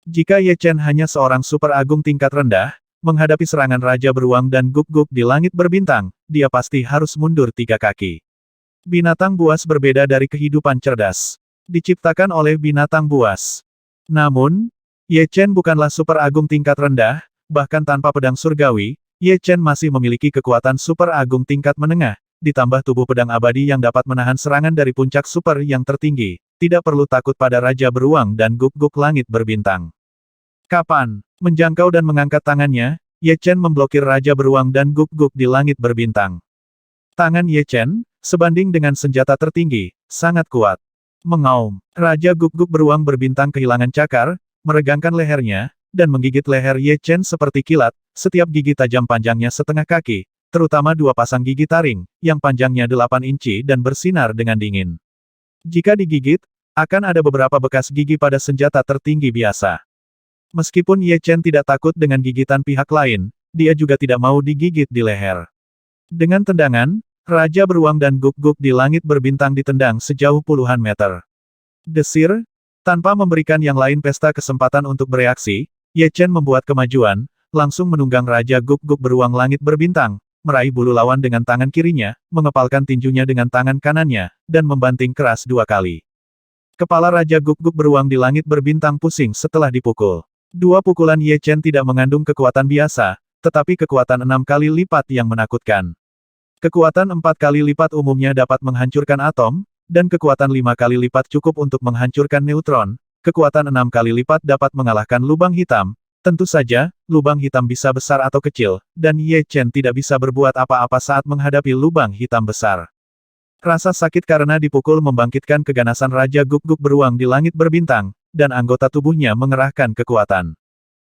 Jika Ye Chen hanya seorang super agung tingkat rendah, menghadapi serangan Raja Beruang dan guk-guk di langit berbintang, dia pasti harus mundur 3 kaki. Binatang buas berbeda dari kehidupan cerdas. Diciptakan oleh binatang buas. Namun, Ye Chen bukanlah super agung tingkat rendah, bahkan tanpa pedang surgawi, Ye Chen masih memiliki kekuatan super agung tingkat menengah, ditambah tubuh pedang abadi yang dapat menahan serangan dari puncak super yang tertinggi. Tidak perlu takut pada Raja Beruang dan guk-guk langit berbintang. Kapan? Menjangkau dan mengangkat tangannya, Ye Chen memblokir Raja Beruang dan guk-guk di langit berbintang. Tangan Ye Chen, sebanding dengan senjata tertinggi, sangat kuat. Mengaum, Raja Guk-guk Beruang berbintang kehilangan cakar, meregangkan lehernya, dan menggigit leher Ye Chen seperti kilat, setiap gigi tajam panjangnya setengah kaki, terutama 2 pasang gigi taring, yang panjangnya 8 inci dan bersinar dengan dingin. Jika digigit, akan ada beberapa bekas gigi pada senjata tertinggi biasa. Meskipun Ye Chen tidak takut dengan gigitan pihak lain, dia juga tidak mau digigit di leher. Dengan tendangan, Raja Beruang dan guk-guk di langit berbintang ditendang sejauh puluhan meter. Desir, tanpa memberikan yang lain pesta kesempatan untuk bereaksi, Ye Chen membuat kemajuan, langsung menunggang Raja Guk-guk Beruang langit berbintang, meraih bulu lawan dengan tangan kirinya, mengepalkan tinjunya dengan tangan kanannya, dan membanting keras 2 kali. Kepala Raja Guk-guk Beruang di langit berbintang pusing setelah dipukul. 2 pukulan Ye Chen tidak mengandung kekuatan biasa, tetapi kekuatan 6 kali lipat yang menakutkan. Kekuatan 4 kali lipat umumnya dapat menghancurkan atom, dan kekuatan 5 kali lipat cukup untuk menghancurkan neutron, kekuatan 6 kali lipat dapat mengalahkan lubang hitam. Tentu saja, lubang hitam bisa besar atau kecil, dan Ye Chen tidak bisa berbuat apa-apa saat menghadapi lubang hitam besar. Rasa sakit karena dipukul membangkitkan keganasan Raja Guk-guk Beruang di langit berbintang, dan anggota tubuhnya mengerahkan kekuatan.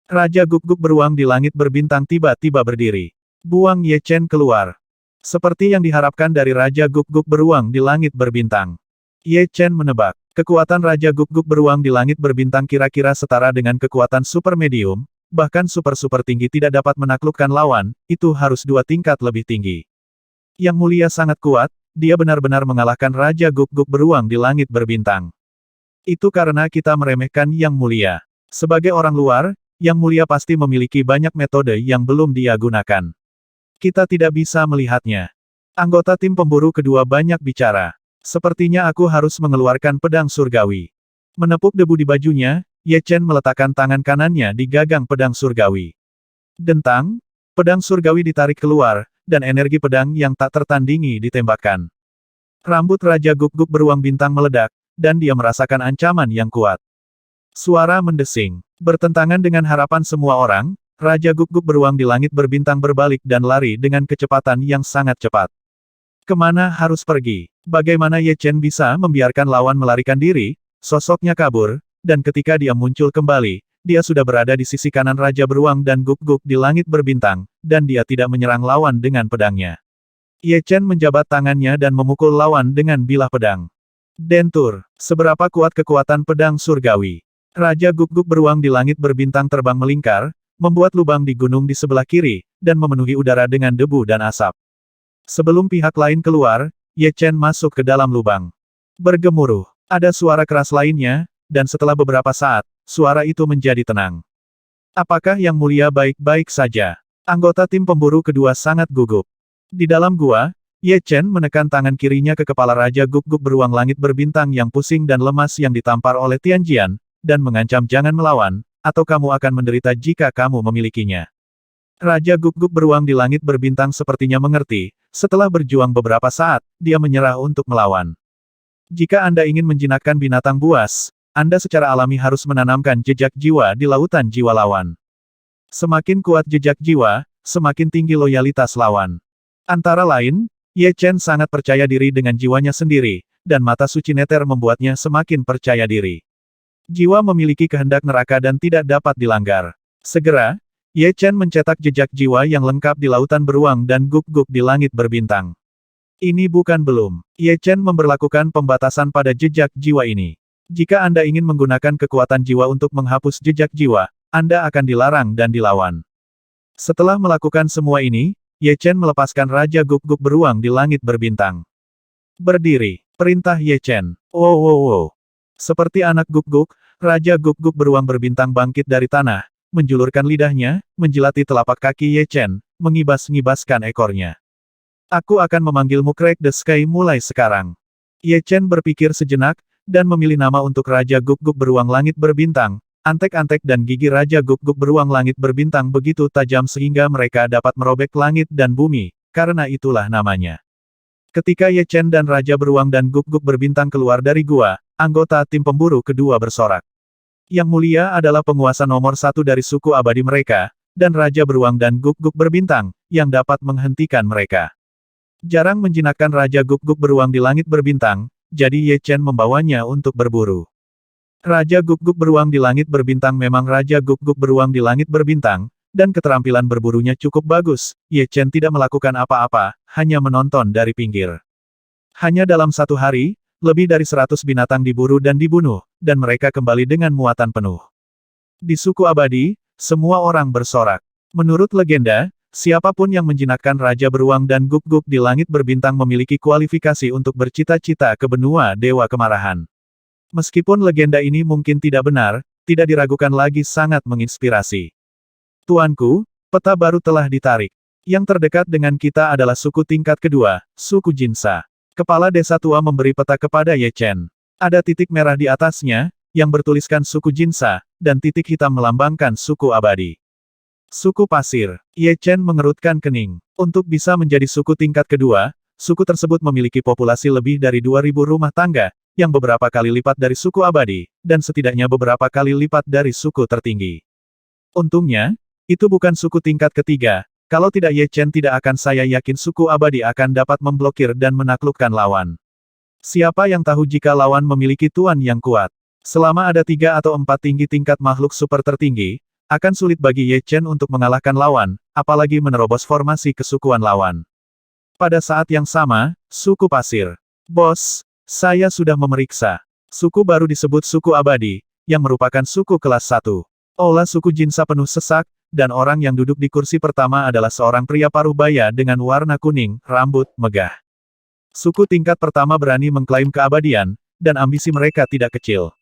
Raja Guk-guk Beruang di langit berbintang tiba-tiba berdiri. Buang Ye Chen keluar. Seperti yang diharapkan dari Raja Guk-guk Beruang di langit berbintang. Ye Chen menebak. Kekuatan Raja Guk-guk Beruang di langit berbintang kira-kira setara dengan kekuatan super medium, bahkan super-super tinggi tidak dapat menaklukkan lawan, itu harus 2 tingkat lebih tinggi. Yang Mulia sangat kuat, dia benar-benar mengalahkan Raja Guk-guk Beruang di langit berbintang. Itu karena kita meremehkan Yang Mulia. Sebagai orang luar, Yang Mulia pasti memiliki banyak metode yang belum dia gunakan. Kita tidak bisa melihatnya. Anggota tim pemburu kedua banyak bicara. Sepertinya aku harus mengeluarkan pedang surgawi. Menepuk debu di bajunya, Ye Chen meletakkan tangan kanannya di gagang pedang surgawi. Dentang, pedang surgawi ditarik keluar, dan energi pedang yang tak tertandingi ditembakkan. Rambut Raja Guk-guk Beruang bintang meledak, dan dia merasakan ancaman yang kuat. Suara mendesing. Bertentangan dengan harapan semua orang, Raja Guk-guk Beruang di langit berbintang berbalik dan lari dengan kecepatan yang sangat cepat. Kemana harus pergi? Bagaimana Ye Chen bisa membiarkan lawan melarikan diri? Sosoknya kabur, dan ketika dia muncul kembali, dia sudah berada di sisi kanan Raja Beruang dan guk-guk di langit berbintang, dan dia tidak menyerang lawan dengan pedangnya. Ye Chen menjabat tangannya dan memukul lawan dengan bilah pedang. Dentur, seberapa kuat kekuatan pedang surgawi? Raja Guk-guk Beruang di langit berbintang terbang melingkar, membuat lubang di gunung di sebelah kiri, dan memenuhi udara dengan debu dan asap. Sebelum pihak lain keluar, Ye Chen masuk ke dalam lubang. Bergemuruh. Ada suara keras lainnya, dan setelah beberapa saat, suara itu menjadi tenang. Apakah Yang Mulia baik-baik saja? Anggota tim pemburu kedua sangat gugup. Di dalam gua, Ye Chen menekan tangan kirinya ke kepala Raja Guk-guk Beruang langit berbintang yang pusing dan lemas yang ditampar oleh Tianjian, dan mengancam jangan melawan, atau kamu akan menderita jika kamu memilikinya. Raja Guk-guk Beruang di langit berbintang sepertinya mengerti, setelah berjuang beberapa saat, dia menyerah untuk melawan. Jika Anda ingin menjinakkan binatang buas, Anda secara alami harus menanamkan jejak jiwa di lautan jiwa lawan. Semakin kuat jejak jiwa, semakin tinggi loyalitas lawan. Antara lain, Ye Chen sangat percaya diri dengan jiwanya sendiri, dan mata suci neter membuatnya semakin percaya diri. Jiwa memiliki kehendak neraka dan tidak dapat dilanggar. Segera, Ye Chen mencetak jejak jiwa yang lengkap di lautan beruang dan guk-guk di langit berbintang. Ini bukan belum. Ye Chen memberlakukan pembatasan pada jejak jiwa ini. Jika Anda ingin menggunakan kekuatan jiwa untuk menghapus jejak jiwa, Anda akan dilarang dan dilawan. Setelah melakukan semua ini, Ye Chen melepaskan Raja Guk-guk Beruang di langit berbintang. Berdiri. Perintah Ye Chen. Wow wow wow. Seperti anak guk-guk, Raja Guk-Guk beruang berbintang bangkit dari tanah, menjulurkan lidahnya, menjilati telapak kaki Ye Chen, mengibas-ngibaskan ekornya. Aku akan memanggilmu Crack the Sky mulai sekarang. Ye Chen berpikir sejenak, dan memilih nama untuk Raja Guk-Guk beruang langit berbintang. Antek-antek dan gigi Raja Guk-Guk beruang langit berbintang begitu tajam sehingga mereka dapat merobek langit dan bumi, karena itulah namanya. Ketika Ye Chen dan Raja Beruang dan Guk-Guk berbintang keluar dari gua, anggota tim pemburu kedua bersorak. Yang mulia adalah penguasa nomor satu dari suku abadi mereka, dan Raja Beruang dan Guk-Guk berbintang, yang dapat menghentikan mereka. Jarang menjinakkan Raja Guk-Guk beruang di langit berbintang, jadi Ye Chen membawanya untuk berburu. Raja Guk-Guk beruang di langit berbintang memang Raja Guk-Guk beruang di langit berbintang, dan keterampilan berburunya cukup bagus. Ye Chen tidak melakukan apa-apa, hanya menonton dari pinggir. Hanya dalam satu hari, lebih dari 100 binatang diburu dan dibunuh, dan mereka kembali dengan muatan penuh. Di suku abadi, semua orang bersorak. Menurut legenda, siapapun yang menjinakkan Raja Beruang dan Guk-Guk di langit berbintang memiliki kualifikasi untuk bercita-cita ke benua Dewa Kemarahan. Meskipun legenda ini mungkin tidak benar, tidak diragukan lagi sangat menginspirasi. Tuanku, peta baru telah ditarik. Yang terdekat dengan kita adalah suku tingkat kedua, suku Jinsa. Kepala desa tua memberi peta kepada Ye Chen. Ada titik merah di atasnya, yang bertuliskan suku Jinsa, dan titik hitam melambangkan suku abadi. Suku pasir. Ye Chen mengerutkan kening. Untuk bisa menjadi suku tingkat kedua, suku tersebut memiliki populasi lebih dari 2.000 rumah tangga, yang beberapa kali lipat dari suku abadi, dan setidaknya beberapa kali lipat dari suku tertinggi. Untungnya, itu bukan suku tingkat ketiga. Kalau tidak Ye Chen tidak akan saya yakin suku abadi akan dapat memblokir dan menaklukkan lawan. Siapa yang tahu jika lawan memiliki tuan yang kuat? Selama ada 3 atau 4 tinggi tingkat makhluk super tertinggi, akan sulit bagi Ye Chen untuk mengalahkan lawan, apalagi menerobos formasi kesukuan lawan. Pada saat yang sama, suku pasir. Bos, saya sudah memeriksa. Suku baru disebut suku abadi, yang merupakan suku kelas 1. Aula suku Jinsa penuh sesak, dan orang yang duduk di kursi pertama adalah seorang pria paruh baya dengan warna kuning, rambut megah. Suku tingkat pertama berani mengklaim keabadian, dan ambisi mereka tidak kecil.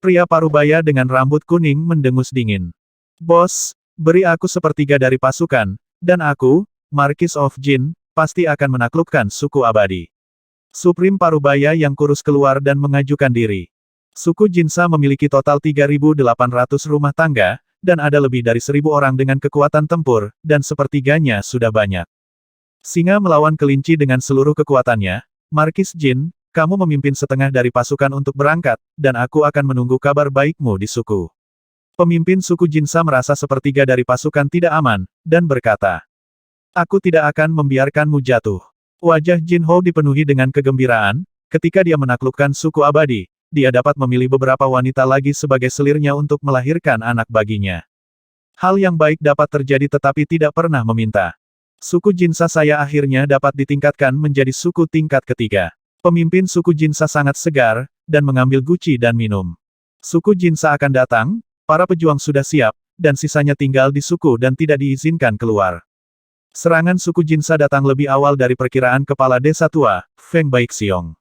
Pria paruh baya dengan rambut kuning mendengus dingin. Bos, beri aku sepertiga dari pasukan, dan aku, Marquis of Jin, pasti akan menaklukkan suku abadi. Supreme Parubaya yang kurus keluar dan mengajukan diri. Suku Jinsa memiliki total 3.800 rumah tangga, dan ada lebih dari 1.000 orang dengan kekuatan tempur, dan sepertiganya sudah banyak. Singa melawan kelinci dengan seluruh kekuatannya. Marquis Jin, kamu memimpin setengah dari pasukan untuk berangkat, dan aku akan menunggu kabar baikmu di suku. Pemimpin suku Jinsa merasa sepertiga dari pasukan tidak aman, dan berkata, aku tidak akan membiarkanmu jatuh. Wajah Jin Hou dipenuhi dengan kegembiraan, ketika dia menaklukkan suku abadi. Dia dapat memilih beberapa wanita lagi sebagai selirnya untuk melahirkan anak baginya. Hal yang baik dapat terjadi tetapi tidak pernah meminta. Suku Jinsa saya akhirnya dapat ditingkatkan menjadi suku tingkat ketiga. Pemimpin suku Jinsa sangat segar, dan mengambil guci dan minum. Suku Jinsa akan datang, para pejuang sudah siap, dan sisanya tinggal di suku dan tidak diizinkan keluar. Serangan suku Jinsa datang lebih awal dari perkiraan kepala desa tua, Feng Baixiong.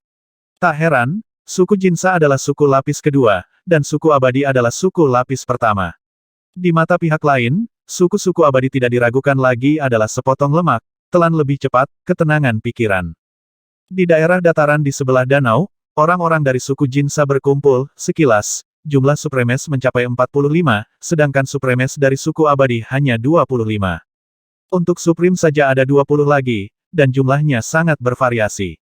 Tak heran, suku Jinsa adalah suku lapis kedua, dan suku abadi adalah suku lapis pertama. Di mata pihak lain, suku-suku abadi tidak diragukan lagi adalah sepotong lemak, telan lebih cepat, ketenangan pikiran. Di daerah dataran di sebelah danau, orang-orang dari suku Jinsa berkumpul, sekilas, jumlah Supremes mencapai 45, sedangkan Supremes dari suku abadi hanya 25. Untuk Supreme saja ada 20 lagi, dan jumlahnya sangat bervariasi.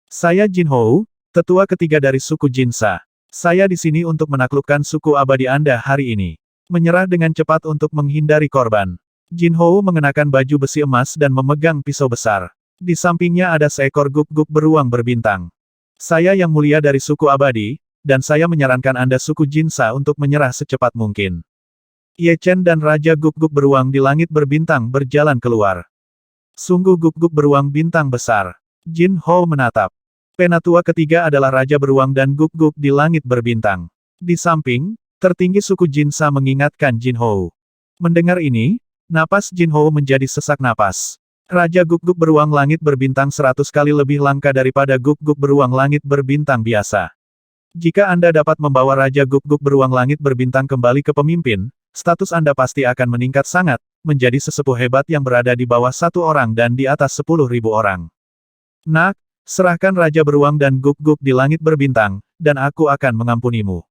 Saya Jin Hou, tetua ketiga dari suku Jinsa. Saya di sini untuk menaklukkan suku abadi Anda hari ini. Menyerah dengan cepat untuk menghindari korban. Jin Hou mengenakan baju besi emas dan memegang pisau besar. Di sampingnya ada seekor guk-guk beruang berbintang. Saya yang mulia dari suku abadi, dan saya menyarankan Anda suku Jinsa untuk menyerah secepat mungkin. Ye Chen dan Raja Guk-Guk beruang di langit berbintang berjalan keluar. Sungguh guk-guk beruang bintang besar. Jin Hou menatap. Penatua ketiga adalah Raja Beruang dan Guk-Guk di langit berbintang. Di samping, tertinggi suku Jinsa mengingatkan Jin Hou. Mendengar ini, napas Jin Hou menjadi sesak napas. Raja Guk-Guk beruang langit berbintang 100 kali lebih langka daripada Guk-Guk beruang langit berbintang biasa. Jika Anda dapat membawa Raja Guk-Guk beruang langit berbintang kembali ke pemimpin, status Anda pasti akan meningkat sangat, menjadi sesepuh hebat yang berada di bawah 1 orang dan di atas 10.000 orang. Nak, serahkan Raja Beruang dan Guk-Guk di langit berbintang, dan aku akan mengampunimu.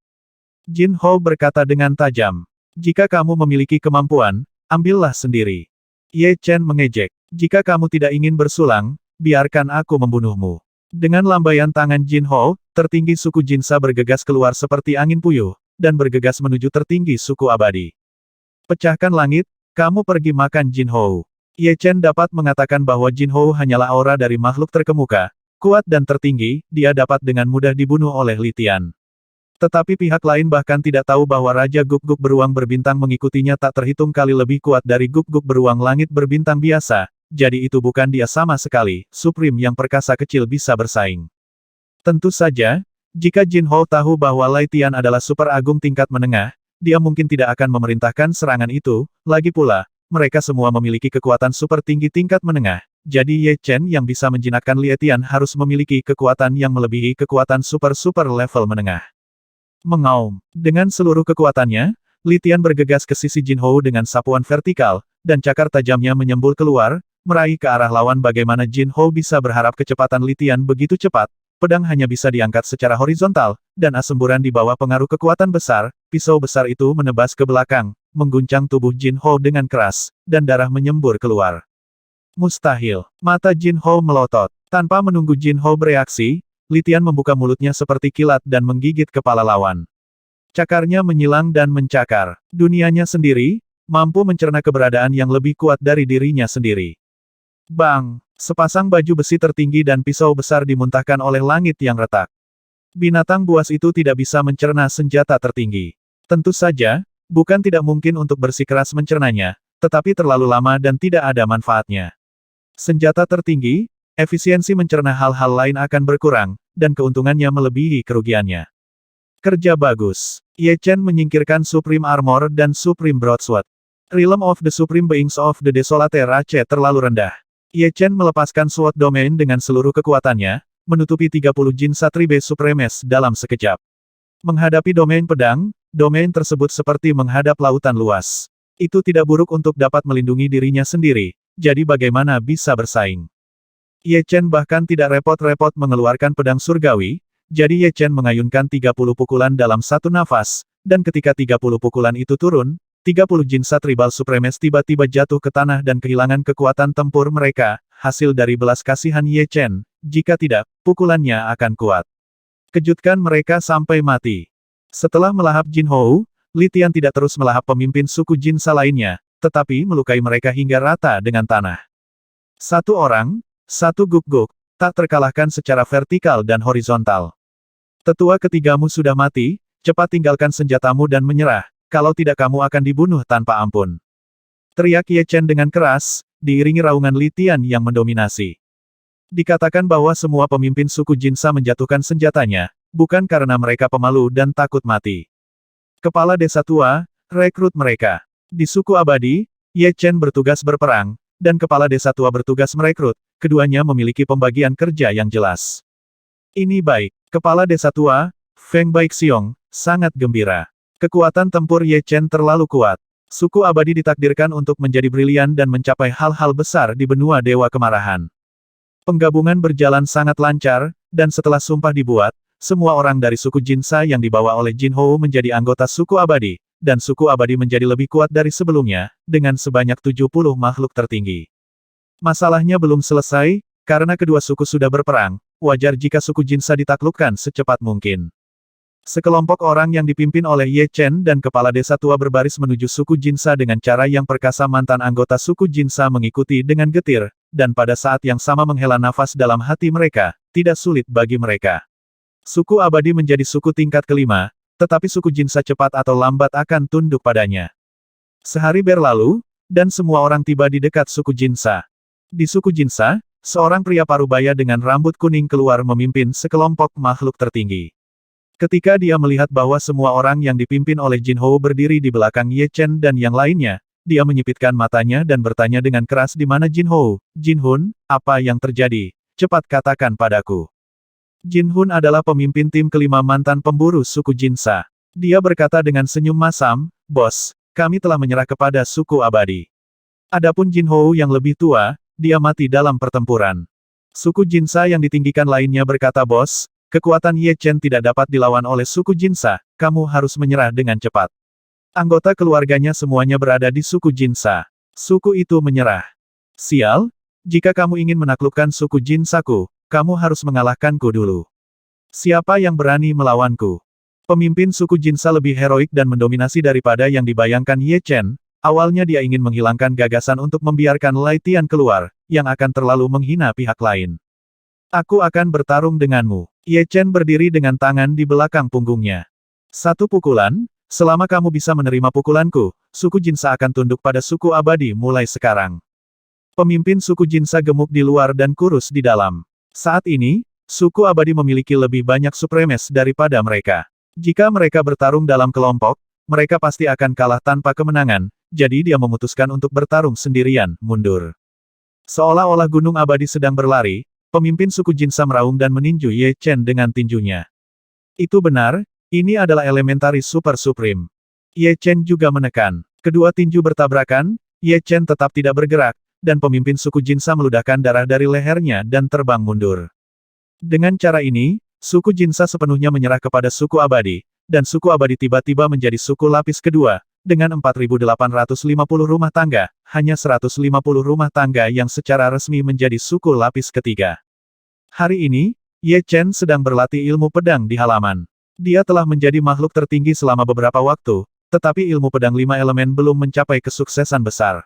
Jin Ho berkata dengan tajam. Jika kamu memiliki kemampuan, ambillah sendiri. Ye Chen mengejek. Jika kamu tidak ingin bersulang, biarkan aku membunuhmu. Dengan lambaian tangan Jin Ho, tertinggi suku Jinsa bergegas keluar seperti angin puyuh, dan bergegas menuju tertinggi suku abadi. Pecahkan langit, kamu pergi makan Jin Ho. Ye Chen dapat mengatakan bahwa Jin Ho hanyalah aura dari makhluk terkemuka, kuat dan tertinggi, dia dapat dengan mudah dibunuh oleh Li Tian. Tetapi pihak lain bahkan tidak tahu bahwa Raja Guk-Guk beruang berbintang mengikutinya tak terhitung kali lebih kuat dari Guk-Guk beruang langit berbintang biasa, jadi itu bukan dia sama sekali, Supreme yang perkasa kecil bisa bersaing. Tentu saja, jika Jin Ho tahu bahwa Lai Tian adalah super agung tingkat menengah, dia mungkin tidak akan memerintahkan serangan itu, lagi pula, mereka semua memiliki kekuatan super tinggi tingkat menengah, jadi Ye Chen yang bisa menjinakkan Lai Tian harus memiliki kekuatan yang melebihi kekuatan super-super level menengah. Mengaum. Dengan seluruh kekuatannya, Li Tian bergegas ke sisi Jin Ho dengan sapuan vertikal, dan cakar tajamnya menyembul keluar, meraih ke arah lawan. Bagaimana Jin Ho bisa berharap kecepatan Li Tian begitu cepat? Pedang hanya bisa diangkat secara horizontal, dan asemburan di bawah pengaruh kekuatan besar, pisau besar itu menebas ke belakang, mengguncang tubuh Jin Ho dengan keras, dan darah menyembur keluar. Mustahil. Mata Jin Ho melotot. Tanpa menunggu Jin Ho bereaksi, Li Tian membuka mulutnya seperti kilat dan menggigit kepala lawan. Cakarnya menyilang dan mencakar. Dunianya sendiri, mampu mencerna keberadaan yang lebih kuat dari dirinya sendiri. Bang! Sepasang baju besi tertinggi dan pisau besar dimuntahkan oleh langit yang retak. Binatang buas itu tidak bisa mencerna senjata tertinggi. Tentu saja, bukan tidak mungkin untuk bersikeras mencernanya, tetapi terlalu lama dan tidak ada manfaatnya. Senjata tertinggi, efisiensi mencerna hal-hal lain akan berkurang, dan keuntungannya melebihi kerugiannya. Kerja bagus. Ye Chen menyingkirkan Supreme Armor dan Supreme Broadsword. Realm of the Supreme Beings of the Desolate Rache terlalu rendah. Ye Chen melepaskan Sword Domain dengan seluruh kekuatannya, menutupi 30 Jinsa Tribe Supremes dalam sekejap. Menghadapi domain pedang, domain tersebut seperti menghadap lautan luas. Itu tidak buruk untuk dapat melindungi dirinya sendiri, jadi bagaimana bisa bersaing? Ye Chen bahkan tidak repot-repot mengeluarkan pedang surgawi, jadi Ye Chen mengayunkan 30 pukulan dalam satu nafas, dan ketika 30 pukulan itu turun, 30 Jinsa Tribal Supremes tiba-tiba jatuh ke tanah dan kehilangan kekuatan tempur mereka, hasil dari belas kasihan Ye Chen, jika tidak, pukulannya akan kuat. Kejutkan mereka sampai mati. Setelah melahap Jin Ho, Li Tian tidak terus melahap pemimpin suku Jinsa lainnya, tetapi melukai mereka hingga rata dengan tanah. Satu orang, satu Guk-Guk, tak terkalahkan secara vertikal dan horizontal. Tetua ketigamu sudah mati, cepat tinggalkan senjatamu dan menyerah, kalau tidak kamu akan dibunuh tanpa ampun. Teriak Ye Chen dengan keras, diiringi raungan Li Tian yang mendominasi. Dikatakan bahwa semua pemimpin suku Jinsa menjatuhkan senjatanya, bukan karena mereka pemalu dan takut mati. Kepala desa tua, rekrut mereka. Di suku abadi, Ye Chen bertugas berperang, dan kepala desa tua bertugas merekrut, keduanya memiliki pembagian kerja yang jelas. Ini baik. Kepala desa tua, Feng Baixiong, sangat gembira. Kekuatan tempur Ye Chen terlalu kuat. Suku abadi ditakdirkan untuk menjadi brilian dan mencapai hal-hal besar di benua Dewa Kemarahan. Penggabungan berjalan sangat lancar, dan setelah sumpah dibuat, semua orang dari suku Jinsa yang dibawa oleh Jin Ho menjadi anggota suku abadi, dan suku abadi menjadi lebih kuat dari sebelumnya, dengan sebanyak 70 makhluk tertinggi. Masalahnya belum selesai, karena kedua suku sudah berperang, wajar jika suku Jinsa ditaklukkan secepat mungkin. Sekelompok orang yang dipimpin oleh Ye Chen dan kepala desa tua berbaris menuju suku Jinsa dengan cara yang perkasa. Mantan anggota suku Jinsa mengikuti dengan getir, dan pada saat yang sama menghela nafas dalam hati mereka, tidak sulit bagi mereka. Suku abadi menjadi suku tingkat kelima, tetapi suku Jinsa cepat atau lambat akan tunduk padanya. Sehari berlalu, dan semua orang tiba di dekat suku Jinsa. Di suku Jinsa, seorang pria parubaya dengan rambut kuning keluar memimpin sekelompok makhluk tertinggi. Ketika dia melihat bahwa semua orang yang dipimpin oleh Jin Ho berdiri di belakang Ye Chen dan yang lainnya, dia menyipitkan matanya dan bertanya dengan keras di mana Jin Ho. Jin Hun, apa yang terjadi? Cepat katakan padaku. Jin Hun adalah pemimpin tim kelima mantan pemburu suku Jinsa. Dia berkata dengan senyum masam, "Bos, kami telah menyerah kepada suku abadi." Adapun Jin Hou yang lebih tua, dia mati dalam pertempuran. Suku Jinsa yang ditinggikan lainnya berkata, "Bos, kekuatan Ye Chen tidak dapat dilawan oleh suku Jinsa, kamu harus menyerah dengan cepat." Anggota keluarganya semuanya berada di suku Jinsa. Suku itu menyerah. "Sial, jika kamu ingin menaklukkan suku Jinsaku, kamu harus mengalahkanku dulu. Siapa yang berani melawanku?" Pemimpin suku Jinsa lebih heroik dan mendominasi daripada yang dibayangkan Ye Chen. Awalnya dia ingin menghilangkan gagasan untuk membiarkan Lai Tian keluar, yang akan terlalu menghina pihak lain. "Aku akan bertarung denganmu." Ye Chen berdiri dengan tangan di belakang punggungnya. "Satu pukulan, selama kamu bisa menerima pukulanku, suku Jinsa akan tunduk pada suku abadi mulai sekarang." Pemimpin suku Jinsa gemuk di luar dan kurus di dalam. Saat ini, suku abadi memiliki lebih banyak supremes daripada mereka. Jika mereka bertarung dalam kelompok, mereka pasti akan kalah tanpa kemenangan, jadi dia memutuskan untuk bertarung sendirian, mundur. Seolah-olah gunung abadi sedang berlari, pemimpin suku Jinsa meraung dan meninju Ye Chen dengan tinjunya. Itu benar, ini adalah elementari super supreme. Ye Chen juga menekan. Kedua tinju bertabrakan, Ye Chen tetap tidak bergerak, dan pemimpin suku Jinsa meludahkan darah dari lehernya dan terbang mundur. Dengan cara ini, suku Jinsa sepenuhnya menyerah kepada suku abadi, dan suku abadi tiba-tiba menjadi suku lapis kedua, dengan 4.850 rumah tangga, hanya 150 rumah tangga yang secara resmi menjadi suku lapis ketiga. Hari ini, Ye Chen sedang berlatih ilmu pedang di halaman. Dia telah menjadi makhluk tertinggi selama beberapa waktu, tetapi ilmu pedang 5 elemen belum mencapai kesuksesan besar.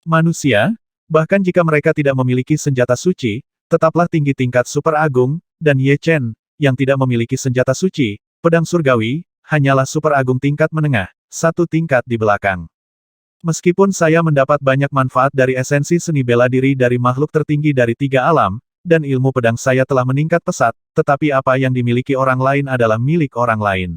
Manusia, bahkan jika mereka tidak memiliki senjata suci, tetaplah tinggi tingkat super agung, dan Ye Chen, yang tidak memiliki senjata suci, pedang surgawi, hanyalah super agung tingkat menengah, satu tingkat di belakang. Meskipun saya mendapat banyak manfaat dari esensi seni bela diri dari makhluk tertinggi dari 3 alam, dan ilmu pedang saya telah meningkat pesat, tetapi apa yang dimiliki orang lain adalah milik orang lain.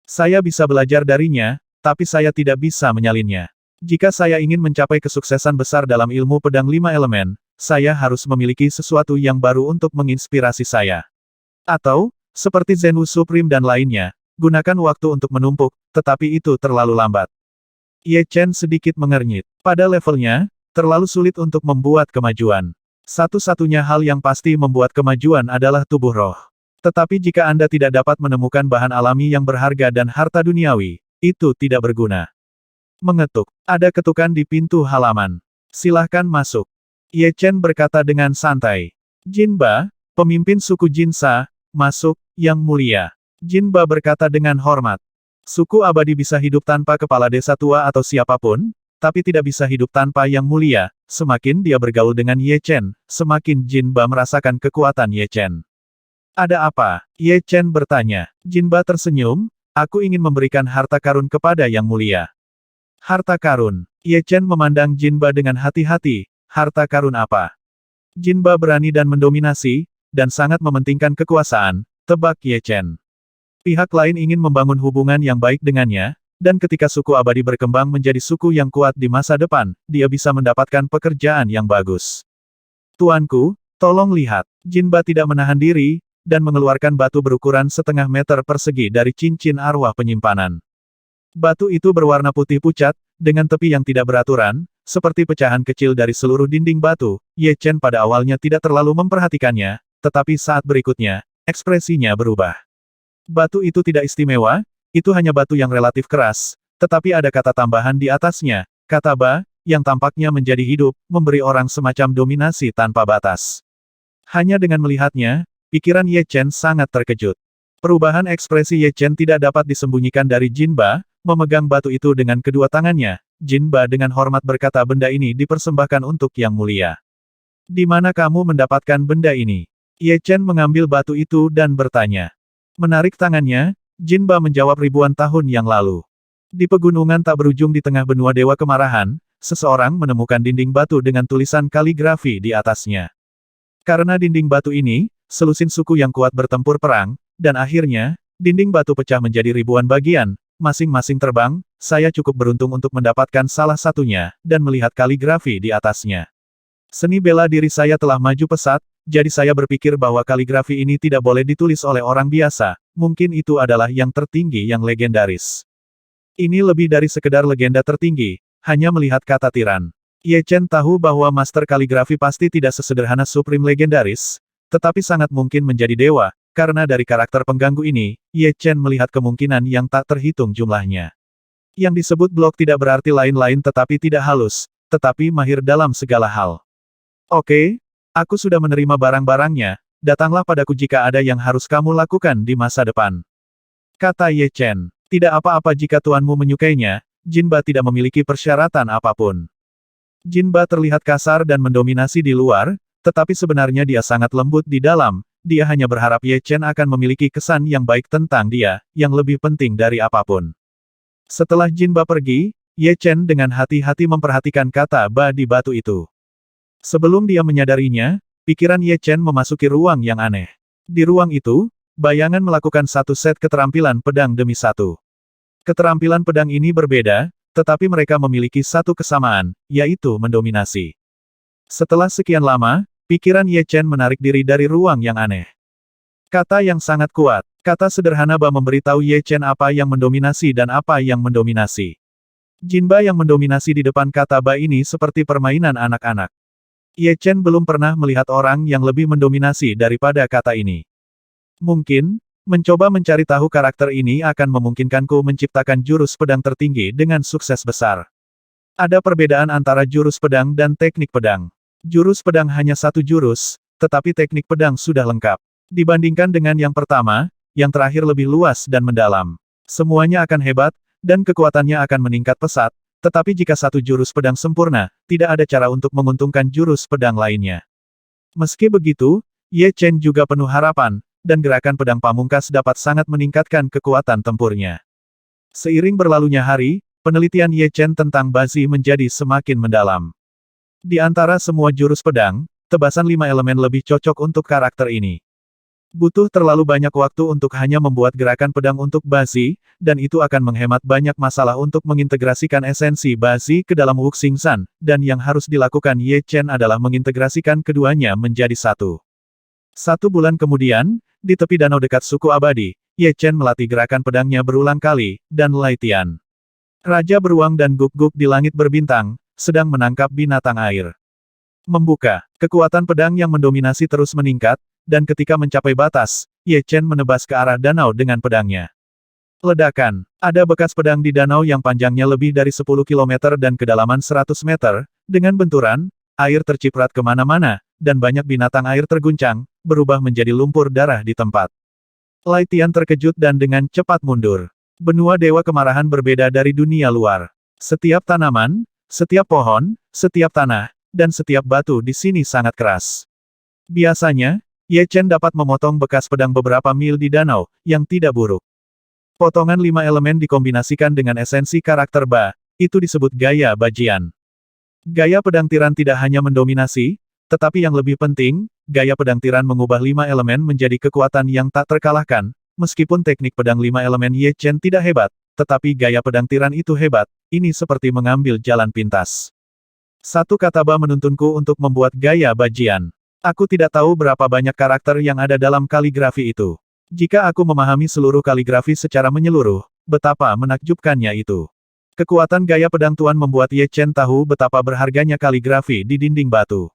Saya bisa belajar darinya, tapi saya tidak bisa menyalinnya. Jika saya ingin mencapai kesuksesan besar dalam ilmu pedang 5 elemen, saya harus memiliki sesuatu yang baru untuk menginspirasi saya. Atau, seperti Zenwu Supreme dan lainnya, gunakan waktu untuk menumpuk, tetapi itu terlalu lambat. Ye Chen sedikit mengernyit. Pada levelnya, terlalu sulit untuk membuat kemajuan. Satu-satunya hal yang pasti membuat kemajuan adalah tubuh roh. Tetapi jika Anda tidak dapat menemukan bahan alami yang berharga dan harta duniawi, itu tidak berguna. Mengetuk. Ada ketukan di pintu halaman. "Silahkan masuk." Ye Chen berkata dengan santai. "Jinba, pemimpin suku Jinsa, masuk, Yang Mulia." Jinba berkata dengan hormat. "Suku abadi bisa hidup tanpa kepala desa tua atau siapapun, tapi tidak bisa hidup tanpa Yang Mulia." Semakin dia bergaul dengan Ye Chen, semakin Jinba merasakan kekuatan Ye Chen. "Ada apa?" Ye Chen bertanya. Jinba tersenyum, "Aku ingin memberikan harta karun kepada Yang Mulia." "Harta karun?" Ye Chen memandang Jinba dengan hati-hati. "Harta karun apa?" Jinba berani dan mendominasi, dan sangat mementingkan kekuasaan, tebak Ye Chen. Pihak lain ingin membangun hubungan yang baik dengannya, dan ketika suku abadi berkembang menjadi suku yang kuat di masa depan, dia bisa mendapatkan pekerjaan yang bagus. "Tuanku, tolong lihat." Jinba tidak menahan diri, dan mengeluarkan batu berukuran setengah meter persegi dari cincin arwah penyimpanan. Batu itu berwarna putih pucat, dengan tepi yang tidak beraturan, seperti pecahan kecil dari seluruh dinding batu. Ye Chen pada awalnya tidak terlalu memperhatikannya, tetapi saat berikutnya, ekspresinya berubah. Batu itu tidak istimewa, itu hanya batu yang relatif keras, tetapi ada kata tambahan di atasnya, kata Ba, yang tampaknya menjadi hidup, memberi orang semacam dominasi tanpa batas. Hanya dengan melihatnya, pikiran Ye Chen sangat terkejut. Perubahan ekspresi Ye Chen tidak dapat disembunyikan dari Jinba, memegang batu itu dengan kedua tangannya. Jinba dengan hormat berkata, "Benda ini dipersembahkan untuk Yang Mulia." "Di mana kamu mendapatkan benda ini?" Ye Chen mengambil batu itu dan bertanya. Menarik tangannya, Jinba menjawab, "Ribuan tahun yang lalu. Di pegunungan tak berujung di tengah benua Dewa Kemarahan, seseorang menemukan dinding batu dengan tulisan kaligrafi di atasnya. Karena dinding batu ini, selusin suku yang kuat bertempur perang, dan akhirnya, dinding batu pecah menjadi ribuan bagian, masing-masing terbang. Saya cukup beruntung untuk mendapatkan salah satunya, dan melihat kaligrafi di atasnya. Seni bela diri saya telah maju pesat, jadi saya berpikir bahwa kaligrafi ini tidak boleh ditulis oleh orang biasa, mungkin itu adalah yang tertinggi yang legendaris. Ini lebih dari sekedar legenda tertinggi, hanya melihat kata tiran. Ye Chen tahu bahwa master kaligrafi pasti tidak sesederhana Supreme legendaris, tetapi sangat mungkin menjadi dewa, karena dari karakter pengganggu ini, Ye Chen melihat kemungkinan yang tak terhitung jumlahnya. Yang disebut blok tidak berarti lain-lain tetapi tidak halus, tetapi mahir dalam segala hal. Oke, aku sudah menerima barang-barangnya, datanglah padaku jika ada yang harus kamu lakukan di masa depan. Kata Ye Chen, tidak apa-apa jika tuanmu menyukainya, Jinba tidak memiliki persyaratan apapun. Jinba terlihat kasar dan mendominasi di luar, tetapi sebenarnya dia sangat lembut di dalam, dia hanya berharap Ye Chen akan memiliki kesan yang baik tentang dia, yang lebih penting dari apapun. Setelah Jinba pergi, Ye Chen dengan hati-hati memperhatikan kata ba di batu itu. Sebelum dia menyadarinya, pikiran Ye Chen memasuki ruang yang aneh. Di ruang itu, bayangan melakukan satu set keterampilan pedang demi satu. Keterampilan pedang ini berbeda, tetapi mereka memiliki satu kesamaan, yaitu mendominasi. Setelah sekian lama, pikiran Ye Chen menarik diri dari ruang yang aneh. Kata yang sangat kuat, kata sederhana ba memberitahu Ye Chen apa yang mendominasi dan apa yang mendominasi. Jinba yang mendominasi di depan kata ba ini seperti permainan anak-anak. Ye Chen belum pernah melihat orang yang lebih mendominasi daripada kata ini. Mungkin, mencoba mencari tahu karakter ini akan memungkinkanku menciptakan jurus pedang tertinggi dengan sukses besar. Ada perbedaan antara jurus pedang dan teknik pedang. Jurus pedang hanya satu jurus, tetapi teknik pedang sudah lengkap. Dibandingkan dengan yang pertama, yang terakhir lebih luas dan mendalam. Semuanya akan hebat, dan kekuatannya akan meningkat pesat, tetapi jika satu jurus pedang sempurna, tidak ada cara untuk menguntungkan jurus pedang lainnya. Meski begitu, Ye Chen juga penuh harapan, dan gerakan pedang pamungkas dapat sangat meningkatkan kekuatan tempurnya. Seiring berlalunya hari, penelitian Ye Chen tentang Bazi menjadi semakin mendalam. Di antara semua jurus pedang, tebasan 5 elemen lebih cocok untuk karakter ini. Butuh terlalu banyak waktu untuk hanya membuat gerakan pedang untuk Bazi, dan itu akan menghemat banyak masalah untuk mengintegrasikan esensi Bazi ke dalam Wuxingsan, dan yang harus dilakukan Ye Chen adalah mengintegrasikan keduanya menjadi satu. 1 bulan kemudian, di tepi danau dekat suku abadi, Ye Chen melatih gerakan pedangnya berulang kali, dan Lai Tian, Raja Beruang dan Guk-Guk di langit berbintang, sedang menangkap binatang air. Membuka, kekuatan pedang yang mendominasi terus meningkat, dan ketika mencapai batas, Ye Chen menebas ke arah danau dengan pedangnya. Ledakan, ada bekas pedang di danau yang panjangnya lebih dari 10 km dan kedalaman 100 meter, dengan benturan, air terciprat kemana-mana, dan banyak binatang air terguncang, berubah menjadi lumpur darah di tempat. Lai Tian terkejut dan dengan cepat mundur. Benua Dewa Kemarahan berbeda dari dunia luar. Setiap tanaman, setiap pohon, setiap tanah, dan setiap batu di sini sangat keras. Biasanya, Ye Chen dapat memotong bekas pedang beberapa mil di danau, yang tidak buruk. Potongan 5 elemen dikombinasikan dengan esensi karakter Ba, itu disebut gaya Bajian. Gaya pedang tiran tidak hanya mendominasi, tetapi yang lebih penting, gaya pedang tiran mengubah 5 elemen menjadi kekuatan yang tak terkalahkan, meskipun teknik pedang 5 elemen Ye Chen tidak hebat, tetapi gaya pedang tiran itu hebat, ini seperti mengambil jalan pintas. Satu kata Ba menuntunku untuk membuat gaya Bajian. Aku tidak tahu berapa banyak karakter yang ada dalam kaligrafi itu. Jika aku memahami seluruh kaligrafi secara menyeluruh, betapa menakjubkannya itu. Kekuatan gaya pedang Tuan membuat Ye Chen tahu betapa berharganya kaligrafi di dinding batu.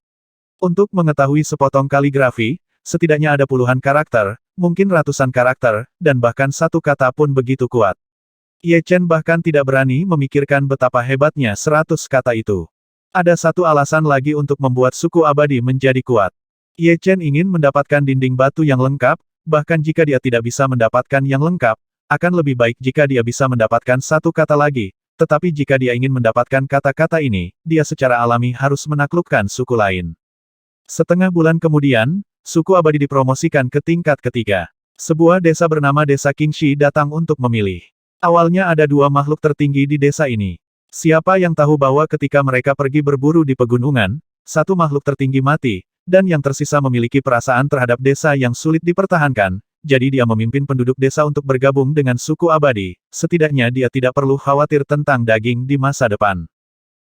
Untuk mengetahui sepotong kaligrafi, setidaknya ada puluhan karakter, mungkin ratusan karakter, dan bahkan satu kata pun begitu kuat. Ye Chen bahkan tidak berani memikirkan betapa hebatnya 100 kata itu. Ada satu alasan lagi untuk membuat suku abadi menjadi kuat. Ye Chen ingin mendapatkan dinding batu yang lengkap, bahkan jika dia tidak bisa mendapatkan yang lengkap, akan lebih baik jika dia bisa mendapatkan satu kata lagi, tetapi jika dia ingin mendapatkan kata-kata ini, dia secara alami harus menaklukkan suku lain. Setengah bulan kemudian, suku abadi dipromosikan ke tingkat ketiga. Sebuah desa bernama Desa Qingxi datang untuk memilih. Awalnya ada 2 makhluk tertinggi di desa ini. Siapa yang tahu bahwa ketika mereka pergi berburu di pegunungan, satu makhluk tertinggi mati, dan yang tersisa memiliki perasaan terhadap desa yang sulit dipertahankan, jadi dia memimpin penduduk desa untuk bergabung dengan suku abadi, setidaknya dia tidak perlu khawatir tentang daging di masa depan.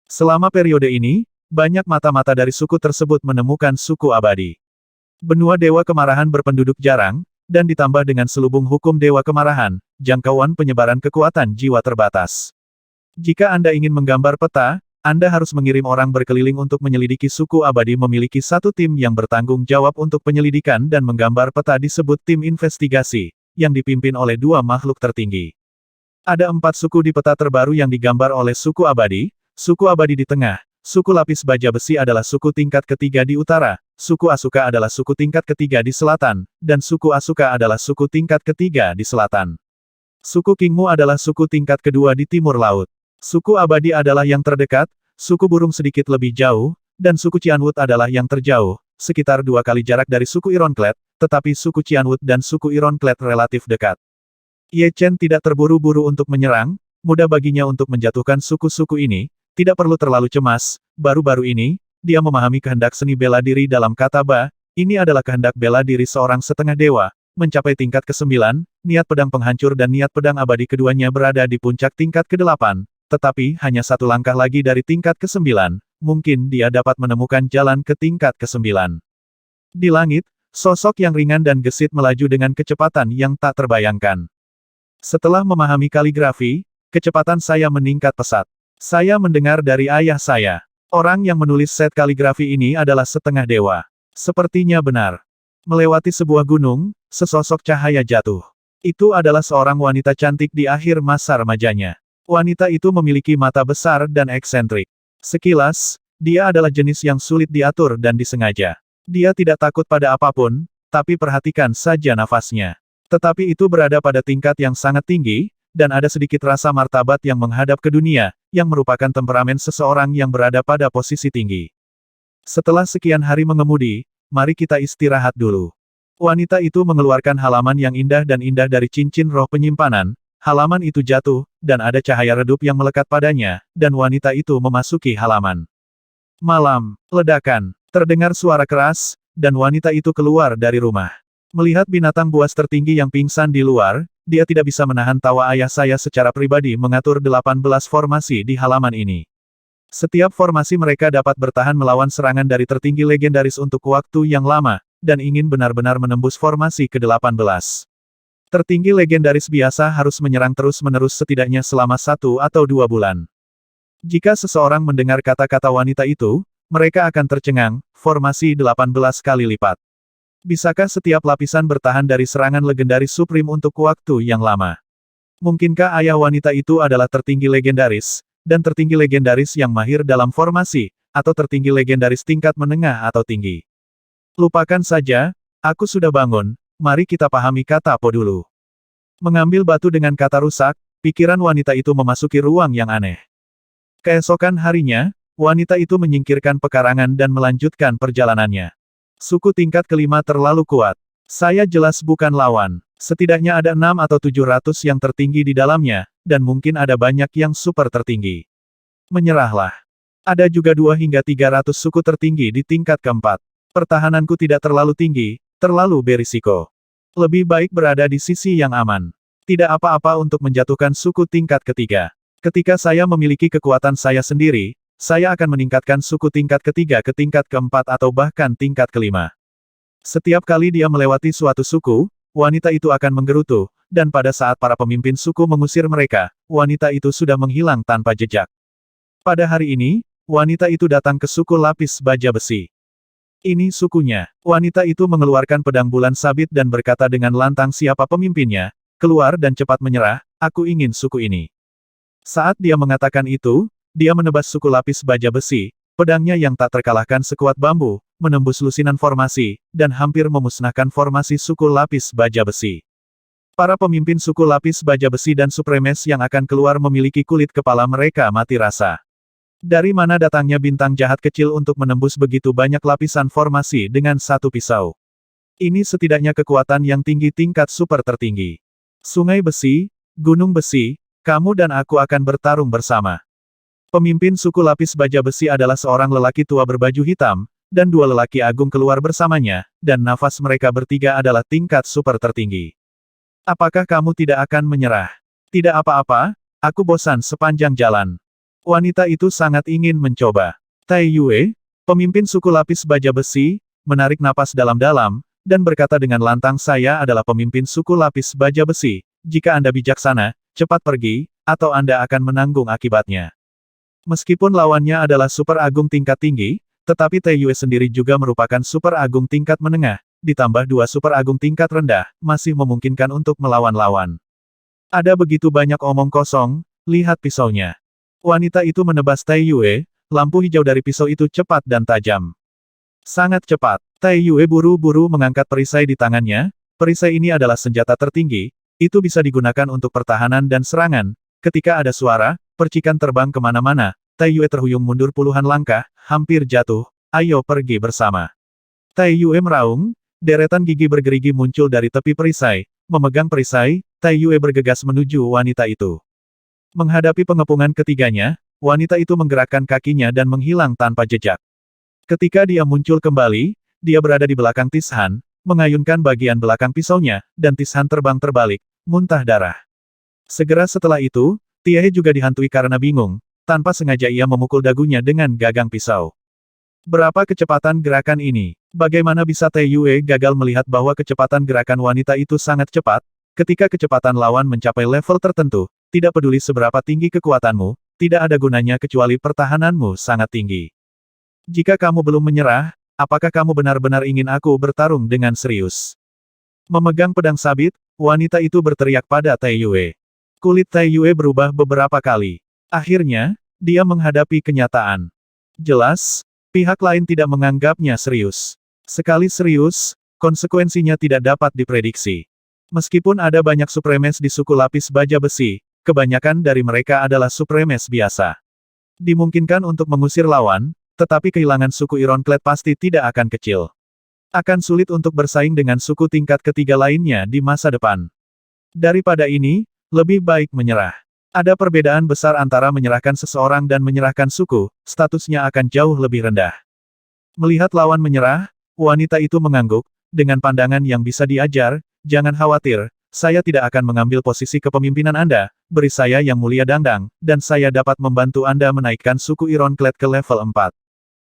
Selama periode ini, banyak mata-mata dari suku tersebut menemukan suku abadi. Benua Dewa Kemarahan berpenduduk jarang, dan ditambah dengan selubung hukum Dewa Kemarahan, jangkauan penyebaran kekuatan jiwa terbatas. Jika Anda ingin menggambar peta, Anda harus mengirim orang berkeliling untuk menyelidiki suku abadi memiliki satu tim yang bertanggung jawab untuk penyelidikan dan menggambar peta disebut tim investigasi, yang dipimpin oleh dua makhluk tertinggi. Ada 4 suku di peta terbaru yang digambar oleh suku abadi di tengah, suku lapis baja besi adalah suku tingkat ketiga di utara, suku Asuka adalah suku tingkat ketiga di selatan, dan suku Asuka adalah suku tingkat ketiga di selatan. Suku Kingmu adalah suku tingkat kedua di timur laut. Suku abadi adalah yang terdekat, suku burung sedikit lebih jauh, dan suku Cianwood adalah yang terjauh, sekitar 2 kali jarak dari suku Ironclad, tetapi suku Cianwood dan suku Ironclad relatif dekat. Ye Chen tidak terburu-buru untuk menyerang, mudah baginya untuk menjatuhkan suku-suku ini, tidak perlu terlalu cemas, baru-baru ini, dia memahami kehendak seni bela diri dalam kata Ba, ini adalah kehendak bela diri seorang setengah dewa, mencapai tingkat ke-9, niat pedang penghancur dan niat pedang abadi keduanya berada di puncak tingkat ke-8, tetapi hanya 1 langkah lagi dari tingkat ke-9, mungkin dia dapat menemukan jalan ke tingkat ke-9. Di langit, sosok yang ringan dan gesit melaju dengan kecepatan yang tak terbayangkan. Setelah memahami kaligrafi, kecepatan saya meningkat pesat. Saya mendengar dari ayah saya. Orang yang menulis set kaligrafi ini adalah setengah dewa. Sepertinya benar. Melewati sebuah gunung, sesosok cahaya jatuh. Itu adalah seorang wanita cantik di akhir masa remajanya. Wanita itu memiliki mata besar dan eksentrik. Sekilas, dia adalah jenis yang sulit diatur dan disengaja. Dia tidak takut pada apapun, tapi perhatikan saja nafasnya. Tetapi itu berada pada tingkat yang sangat tinggi, dan ada sedikit rasa martabat yang menghadap ke dunia, yang merupakan temperamen seseorang yang berada pada posisi tinggi. Setelah sekian hari mengemudi, mari kita istirahat dulu. Wanita itu mengeluarkan halaman yang indah dan indah dari cincin roh penyimpanan, halaman itu jatuh, dan ada cahaya redup yang melekat padanya, dan wanita itu memasuki halaman. Malam, ledakan, terdengar suara keras, dan wanita itu keluar dari rumah. Melihat binatang buas tertinggi yang pingsan di luar, dia tidak bisa menahan tawa ayah saya secara pribadi mengatur 18 formasi di halaman ini. Setiap formasi mereka dapat bertahan melawan serangan dari tertinggi legendaris untuk waktu yang lama, dan ingin benar-benar menembus formasi ke-18. Tertinggi legendaris biasa harus menyerang terus-menerus setidaknya selama 1 atau 2 bulan. Jika seseorang mendengar kata-kata wanita itu, mereka akan tercengang, formasi 18 kali lipat. Bisakah setiap lapisan bertahan dari serangan legendaris Supreme untuk waktu yang lama? Mungkinkah ayah wanita itu adalah tertinggi legendaris, dan tertinggi legendaris yang mahir dalam formasi, atau tertinggi legendaris tingkat menengah atau tinggi? Lupakan saja, aku sudah bangun, mari kita pahami kata Po dulu. Mengambil batu dengan kata rusak, pikiran wanita itu memasuki ruang yang aneh. Keesokan harinya, wanita itu menyingkirkan pekarangan dan melanjutkan perjalanannya. Suku tingkat kelima terlalu kuat. Saya jelas bukan lawan. Setidaknya ada 6 atau 700 yang tertinggi di dalamnya, dan mungkin ada banyak yang super tertinggi. Menyerahlah. Ada juga 2 hingga 300 suku tertinggi di tingkat keempat. Pertahananku tidak terlalu tinggi, terlalu berisiko. Lebih baik berada di sisi yang aman. Tidak apa-apa untuk menjatuhkan suku tingkat ketiga. Ketika saya memiliki kekuatan saya sendiri, saya akan meningkatkan suku tingkat ketiga ke tingkat keempat atau bahkan tingkat kelima. Setiap kali dia melewati suatu suku, wanita itu akan menggerutu, dan pada saat para pemimpin suku mengusir mereka, wanita itu sudah menghilang tanpa jejak. Pada hari ini, wanita itu datang ke suku lapis baja besi. Ini sukunya. Wanita itu mengeluarkan pedang bulan sabit dan berkata dengan lantang siapa pemimpinnya, keluar dan cepat menyerah, aku ingin suku ini. Saat dia mengatakan itu, dia menebas suku lapis baja besi, pedangnya yang tak terkalahkan sekuat bambu, menembus lusinan formasi, dan hampir memusnahkan formasi suku lapis baja besi. Para pemimpin suku lapis baja besi dan supremes yang akan keluar memiliki kulit kepala mereka mati rasa. Dari mana datangnya bintang jahat kecil untuk menembus begitu banyak lapisan formasi dengan satu pisau? Ini setidaknya kekuatan yang tinggi tingkat super tertinggi. Sungai besi, gunung besi, kamu dan aku akan bertarung bersama. Pemimpin suku lapis baja besi adalah seorang lelaki tua berbaju hitam, dan 2 lelaki agung keluar bersamanya, dan nafas mereka bertiga adalah tingkat super tertinggi. Apakah kamu tidak akan menyerah? Tidak apa-apa, aku bosan sepanjang jalan. Wanita itu sangat ingin mencoba. Tai Yue, pemimpin suku lapis baja besi, menarik napas dalam-dalam, dan berkata dengan lantang, "Saya adalah pemimpin suku lapis baja besi. Jika Anda bijaksana, cepat pergi, atau Anda akan menanggung akibatnya." Meskipun lawannya adalah super agung tingkat tinggi, tetapi Taiyue sendiri juga merupakan super agung tingkat menengah, ditambah dua super agung tingkat rendah, masih memungkinkan untuk melawan lawan. Ada begitu banyak omong kosong, lihat pisaunya. Wanita itu menebas Taiyue, lampu hijau dari pisau itu cepat dan tajam. Sangat cepat, Taiyue buru-buru mengangkat perisai di tangannya. Perisai ini adalah senjata tertinggi, itu bisa digunakan untuk pertahanan dan serangan. Ketika ada suara, percikan terbang kemana-mana, Taiyue terhuyung mundur puluhan langkah, hampir jatuh. "Ayo pergi bersama." Taiyue meraung, deretan gigi bergerigi muncul dari tepi perisai. Memegang perisai, Taiyue bergegas menuju wanita itu. Menghadapi pengepungan ketiganya, wanita itu menggerakkan kakinya dan menghilang tanpa jejak. Ketika dia muncul kembali, dia berada di belakang Tishan, mengayunkan bagian belakang pisaunya, dan Tishan terbang terbalik, muntah darah. Segera setelah itu, Tiehe juga dihantui karena bingung, tanpa sengaja ia memukul dagunya dengan gagang pisau. Berapa kecepatan gerakan ini? Bagaimana bisa Taiyue gagal melihat bahwa kecepatan gerakan wanita itu sangat cepat? Ketika kecepatan lawan mencapai level tertentu, tidak peduli seberapa tinggi kekuatanmu, tidak ada gunanya kecuali pertahananmu sangat tinggi. Jika kamu belum menyerah, apakah kamu benar-benar ingin aku bertarung dengan serius? Memegang pedang sabit, wanita itu berteriak pada Taiyue. Kulit Taiyue berubah beberapa kali. Akhirnya, dia menghadapi kenyataan. Jelas, pihak lain tidak menganggapnya serius. Sekali serius, konsekuensinya tidak dapat diprediksi. Meskipun ada banyak supremes di suku lapis baja besi, kebanyakan dari mereka adalah supremes biasa. Dimungkinkan untuk mengusir lawan, tetapi kehilangan suku Ironclad pasti tidak akan kecil. Akan sulit untuk bersaing dengan suku tingkat ketiga lainnya di masa depan. Daripada ini, lebih baik menyerah. Ada perbedaan besar antara menyerahkan seseorang dan menyerahkan suku, statusnya akan jauh lebih rendah. Melihat lawan menyerah, wanita itu mengangguk, dengan pandangan yang bisa diajar, "Jangan khawatir, saya tidak akan mengambil posisi kepemimpinan Anda, beri saya yang mulia Dangdang, dan saya dapat membantu Anda menaikkan suku Ironclad ke level 4.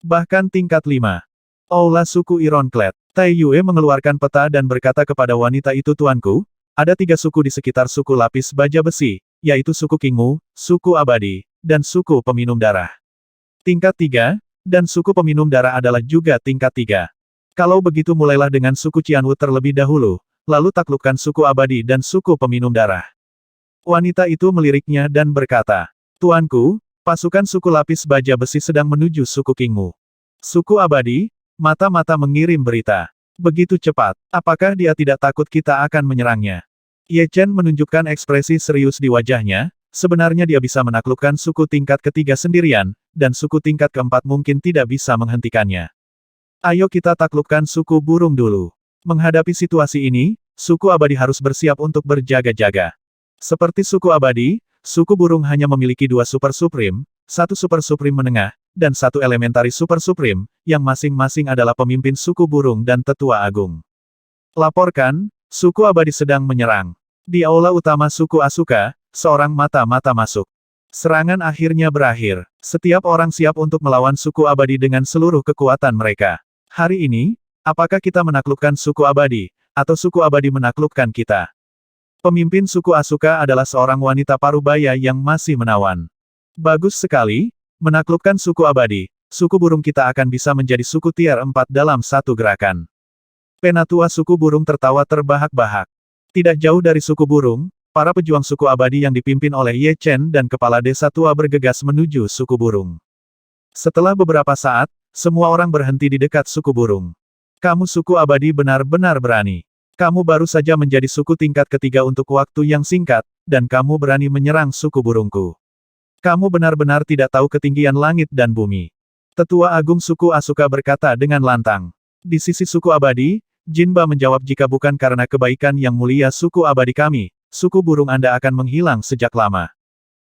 Bahkan tingkat 5. Aula suku Ironclad." Taiyue mengeluarkan peta dan berkata kepada wanita itu, "Tuanku, ada 3 suku di sekitar suku lapis baja besi, yaitu suku Qingmu, suku Abadi, dan suku peminum darah. Tingkat 3, dan suku peminum darah adalah juga tingkat 3. Kalau begitu mulailah dengan suku Qianwu terlebih dahulu, lalu taklukkan suku Abadi dan suku peminum darah." Wanita itu meliriknya dan berkata, "Tuanku, pasukan suku lapis baja besi sedang menuju suku Qingmu. Suku Abadi, mata-mata mengirim berita. Begitu cepat, apakah dia tidak takut kita akan menyerangnya?" Ye Chen menunjukkan ekspresi serius di wajahnya, sebenarnya dia bisa menaklukkan suku tingkat ketiga sendirian, dan suku tingkat keempat mungkin tidak bisa menghentikannya. "Ayo kita taklukkan suku burung dulu." Menghadapi situasi ini, suku Abadi harus bersiap untuk berjaga-jaga. Seperti suku Abadi, suku burung hanya memiliki 2 super supreme, 1 super supreme menengah, dan 1 elementari super supreme, yang masing-masing adalah pemimpin suku burung dan tetua agung. "Laporkan, suku Abadi sedang menyerang." Di aula utama suku Asuka, seorang mata-mata masuk. Serangan akhirnya berakhir. Setiap orang siap untuk melawan suku Abadi dengan seluruh kekuatan mereka. Hari ini, apakah kita menaklukkan suku Abadi, atau suku Abadi menaklukkan kita? Pemimpin suku Asuka adalah seorang wanita parubaya yang masih menawan. "Bagus sekali, menaklukkan suku Abadi. Suku burung kita akan bisa menjadi suku tier 4 dalam satu gerakan." Penatua suku burung tertawa terbahak-bahak. Tidak jauh dari suku burung, para pejuang suku Abadi yang dipimpin oleh Ye Chen dan kepala desa tua bergegas menuju suku burung. Setelah beberapa saat, semua orang berhenti di dekat suku burung. "Kamu suku Abadi benar-benar berani. Kamu baru saja menjadi suku tingkat ketiga untuk waktu yang singkat, dan kamu berani menyerang suku burungku. Kamu benar-benar tidak tahu ketinggian langit dan bumi." Tetua Agung suku Asuka berkata dengan lantang. "Di sisi suku Abadi, Jinba menjawab, jika bukan karena kebaikan yang mulia suku Abadi kami, suku burung Anda akan menghilang sejak lama.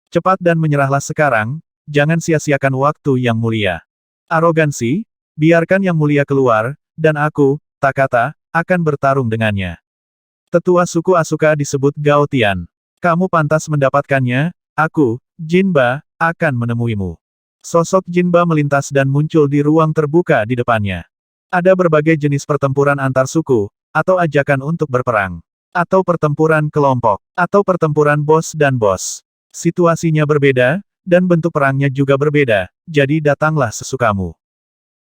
Cepat dan menyerahlah sekarang, jangan sia-siakan waktu yang mulia. Arogansi, biarkan yang mulia keluar, dan aku, Takata, akan bertarung dengannya." Tetua suku Asuka disebut Gao Tian. "Kamu pantas mendapatkannya, aku, Jinba, akan menemuimu." Sosok Jinba melintas dan muncul di ruang terbuka di depannya. Ada berbagai jenis pertempuran antar suku, atau ajakan untuk berperang, atau pertempuran kelompok, atau pertempuran bos dan bos. Situasinya berbeda, dan bentuk perangnya juga berbeda, jadi datanglah sesukamu.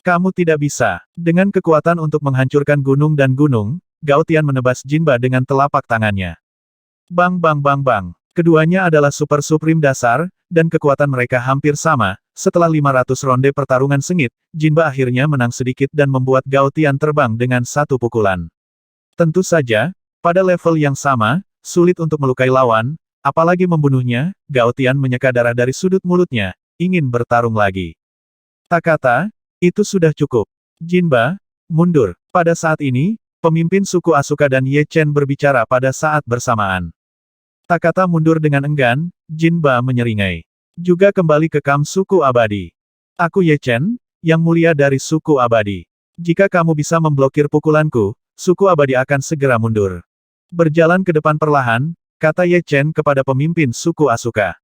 Kamu tidak bisa. Dengan kekuatan untuk menghancurkan gunung dan gunung, Gao Tian menebas Jinba dengan telapak tangannya. Bang bang bang bang. Keduanya adalah super supreme dasar, dan kekuatan mereka hampir sama. Setelah 500 ronde pertarungan sengit, Jinba akhirnya menang sedikit dan membuat Gao Tian terbang dengan satu pukulan. Tentu saja, pada level yang sama, sulit untuk melukai lawan, apalagi membunuhnya. Gao Tian menyeka darah dari sudut mulutnya, ingin bertarung lagi. Tak kata, itu sudah cukup. Jinba, mundur. Pada saat ini, pemimpin suku Asuka dan Ye Chen berbicara pada saat bersamaan. Tak kata mundur dengan enggan, Jinba menyeringai. Juga kembali ke kamp suku abadi. Aku Ye Chen, yang mulia dari suku abadi. Jika kamu bisa memblokir pukulanku, suku abadi akan segera mundur. Berjalan ke depan perlahan, kata Ye Chen kepada pemimpin suku Asuka.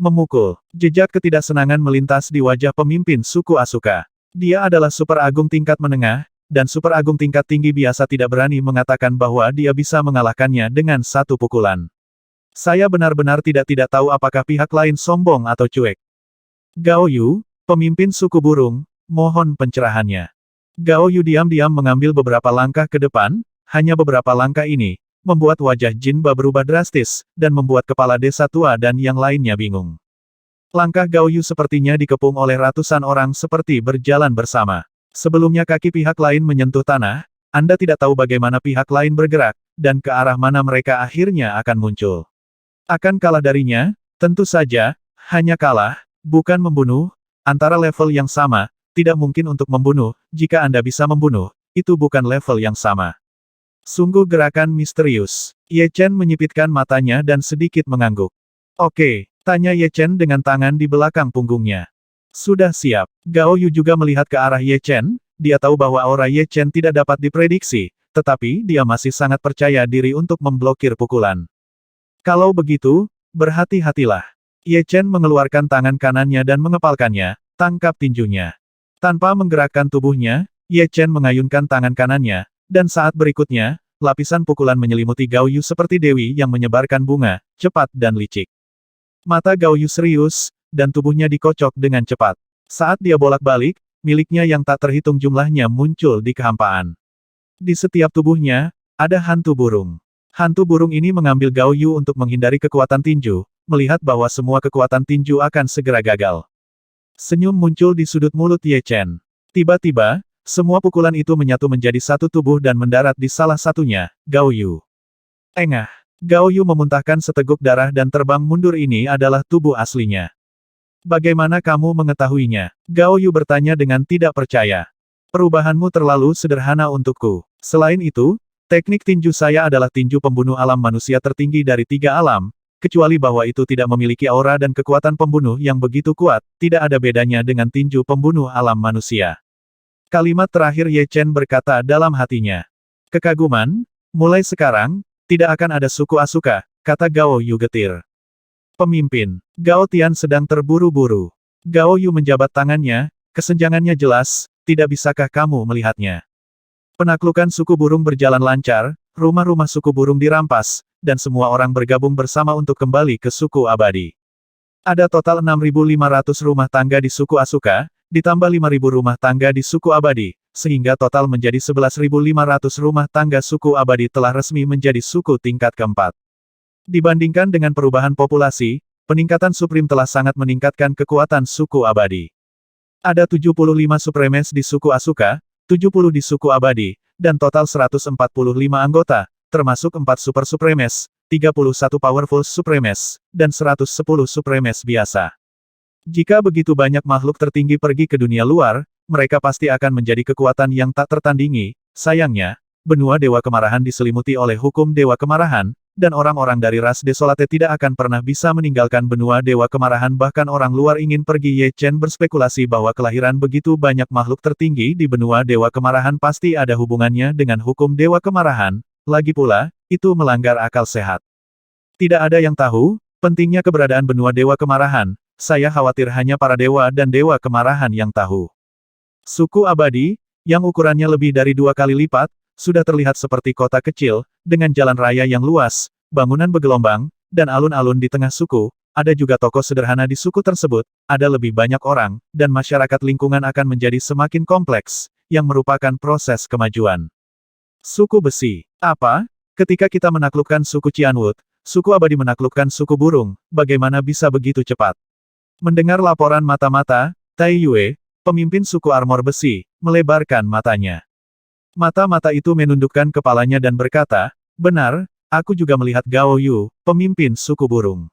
Memukul. Jejak ketidaksenangan melintas di wajah pemimpin suku Asuka. Dia adalah super agung tingkat menengah, dan super agung tingkat tinggi biasa tidak berani mengatakan bahwa dia bisa mengalahkannya dengan satu pukulan. Saya benar-benar tidak tahu apakah pihak lain sombong atau cuek. Gao Yu, pemimpin suku burung, mohon pencerahannya. Gao Yu diam-diam mengambil beberapa langkah ke depan, hanya beberapa langkah ini, membuat wajah Jinba berubah drastis, dan membuat kepala desa tua dan yang lainnya bingung. Langkah Gao Yu sepertinya dikepung oleh ratusan orang seperti berjalan bersama. Sebelumnya kaki pihak lain menyentuh tanah, Anda tidak tahu bagaimana pihak lain bergerak, dan ke arah mana mereka akhirnya akan muncul. Akan kalah darinya, tentu saja, hanya kalah, bukan membunuh, antara level yang sama, tidak mungkin untuk membunuh, jika Anda bisa membunuh, itu bukan level yang sama. Sungguh gerakan misterius. Ye Chen menyipitkan matanya dan sedikit mengangguk. Oke. Tanya Ye Chen dengan tangan di belakang punggungnya. Sudah siap. Gao Yu juga melihat ke arah Ye Chen, dia tahu bahwa aura Ye Chen tidak dapat diprediksi, tetapi dia masih sangat percaya diri untuk memblokir pukulan. Kalau begitu, berhati-hatilah. Ye Chen mengeluarkan tangan kanannya dan mengepalkannya, tangkap tinjunya. Tanpa menggerakkan tubuhnya, Ye Chen mengayunkan tangan kanannya, dan saat berikutnya, lapisan pukulan menyelimuti Gao Yu seperti dewi yang menyebarkan bunga, cepat dan licik. Mata Gao Yu serius, dan tubuhnya dikocok dengan cepat. Saat dia bolak-balik, miliknya yang tak terhitung jumlahnya muncul di kehampaan. Di setiap tubuhnya, ada hantu burung. Hantu burung ini mengambil Gao Yu untuk menghindari kekuatan tinju, melihat bahwa semua kekuatan tinju akan segera gagal. Senyum muncul di sudut mulut Ye Chen. Tiba-tiba, semua pukulan itu menyatu menjadi satu tubuh dan mendarat di salah satunya, Gao Yu. Engah. Gao Yu memuntahkan seteguk darah dan terbang mundur. Ini adalah tubuh aslinya. Bagaimana kamu mengetahuinya? Gao Yu bertanya dengan tidak percaya. Perubahanmu terlalu sederhana untukku. Selain itu, teknik tinju saya adalah tinju pembunuh alam manusia tertinggi dari 3 alam, kecuali bahwa itu tidak memiliki aura dan kekuatan pembunuh yang begitu kuat, tidak ada bedanya dengan tinju pembunuh alam manusia. Kalimat terakhir Ye Chen berkata dalam hatinya. Kekaguman, mulai sekarang, tidak akan ada suku Asuka, kata Gao Yu getir. Pemimpin. Gao Tian sedang terburu-buru. Gao Yu menjabat tangannya, kesenjangannya jelas, tidak bisakah kamu melihatnya? Penaklukan suku burung berjalan lancar, rumah-rumah suku burung dirampas, dan semua orang bergabung bersama untuk kembali ke suku abadi. Ada total 6.500 rumah tangga di suku Asuka, ditambah 5.000 rumah tangga di suku abadi, sehingga total menjadi 11.500 rumah tangga suku abadi telah resmi menjadi suku tingkat keempat. Dibandingkan dengan perubahan populasi, peningkatan Supreme telah sangat meningkatkan kekuatan suku abadi. Ada 75 Supremes di suku Asuka, 70 di suku abadi, dan total 145 anggota, termasuk 4 Super Supremes, 31 Powerful Supremes, dan 110 Supremes biasa. Jika begitu banyak makhluk tertinggi pergi ke dunia luar, mereka pasti akan menjadi kekuatan yang tak tertandingi. Sayangnya, benua Dewa Kemarahan diselimuti oleh hukum Dewa Kemarahan, dan orang-orang dari ras Desolate tidak akan pernah bisa meninggalkan benua Dewa Kemarahan. Bahkan orang luar ingin pergi. Ye Chen berspekulasi bahwa kelahiran begitu banyak makhluk tertinggi di benua Dewa Kemarahan pasti ada hubungannya dengan hukum Dewa Kemarahan, lagi pula, itu melanggar akal sehat. Tidak ada yang tahu, pentingnya keberadaan benua Dewa Kemarahan. Saya khawatir hanya para dewa dan Dewa Kemarahan yang tahu. Suku abadi, yang ukurannya lebih dari 2 kali lipat, sudah terlihat seperti kota kecil, dengan jalan raya yang luas, bangunan bergelombang, dan alun-alun di tengah suku. Ada juga toko sederhana di suku tersebut, ada lebih banyak orang, dan masyarakat lingkungan akan menjadi semakin kompleks, yang merupakan proses kemajuan. Suku besi. Apa? Ketika kita menaklukkan suku Qianwood, suku abadi menaklukkan suku burung, bagaimana bisa begitu cepat? Mendengar laporan mata-mata, Tai Yue, pemimpin suku armor besi, melebarkan matanya. Mata-mata itu menundukkan kepalanya dan berkata, benar, aku juga melihat Gao Yu, pemimpin suku burung.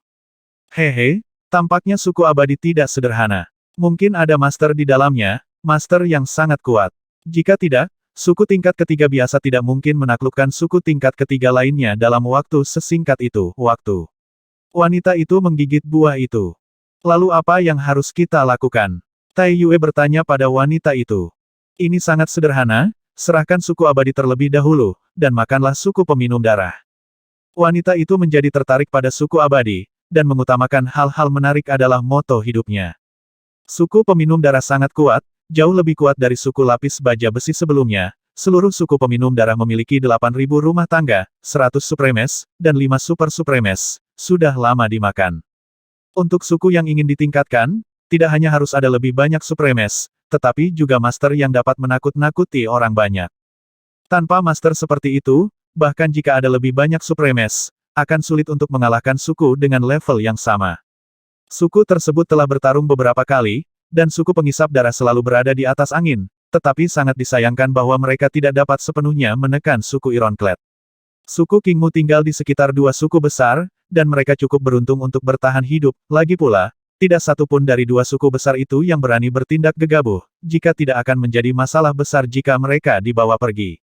Hehe, tampaknya suku abadi tidak sederhana. Mungkin ada master di dalamnya, master yang sangat kuat. Jika tidak, suku tingkat ketiga biasa tidak mungkin menaklukkan suku tingkat ketiga lainnya dalam waktu sesingkat itu. Wanita itu menggigit buah itu. Lalu apa yang harus kita lakukan? Tai Yue bertanya pada wanita itu. Ini sangat sederhana, serahkan suku abadi terlebih dahulu, dan makanlah suku peminum darah. Wanita itu menjadi tertarik pada suku abadi, dan mengutamakan hal-hal menarik adalah moto hidupnya. Suku peminum darah sangat kuat, jauh lebih kuat dari suku lapis baja besi sebelumnya. Seluruh suku peminum darah memiliki 8.000 rumah tangga, 100 supremes, dan 5 super supremes, sudah lama dimakan. Untuk suku yang ingin ditingkatkan, tidak hanya harus ada lebih banyak supremes, tetapi juga master yang dapat menakut-nakuti orang banyak. Tanpa master seperti itu, bahkan jika ada lebih banyak supremes, akan sulit untuk mengalahkan suku dengan level yang sama. Suku tersebut telah bertarung beberapa kali, dan suku pengisap darah selalu berada di atas angin, tetapi sangat disayangkan bahwa mereka tidak dapat sepenuhnya menekan suku Ironclad. Suku Qingmu tinggal di sekitar 2 suku besar, dan mereka cukup beruntung untuk bertahan hidup. Lagi pula, tidak satu pun dari 2 suku besar itu yang berani bertindak gegabah, jika tidak akan menjadi masalah besar jika mereka dibawa pergi.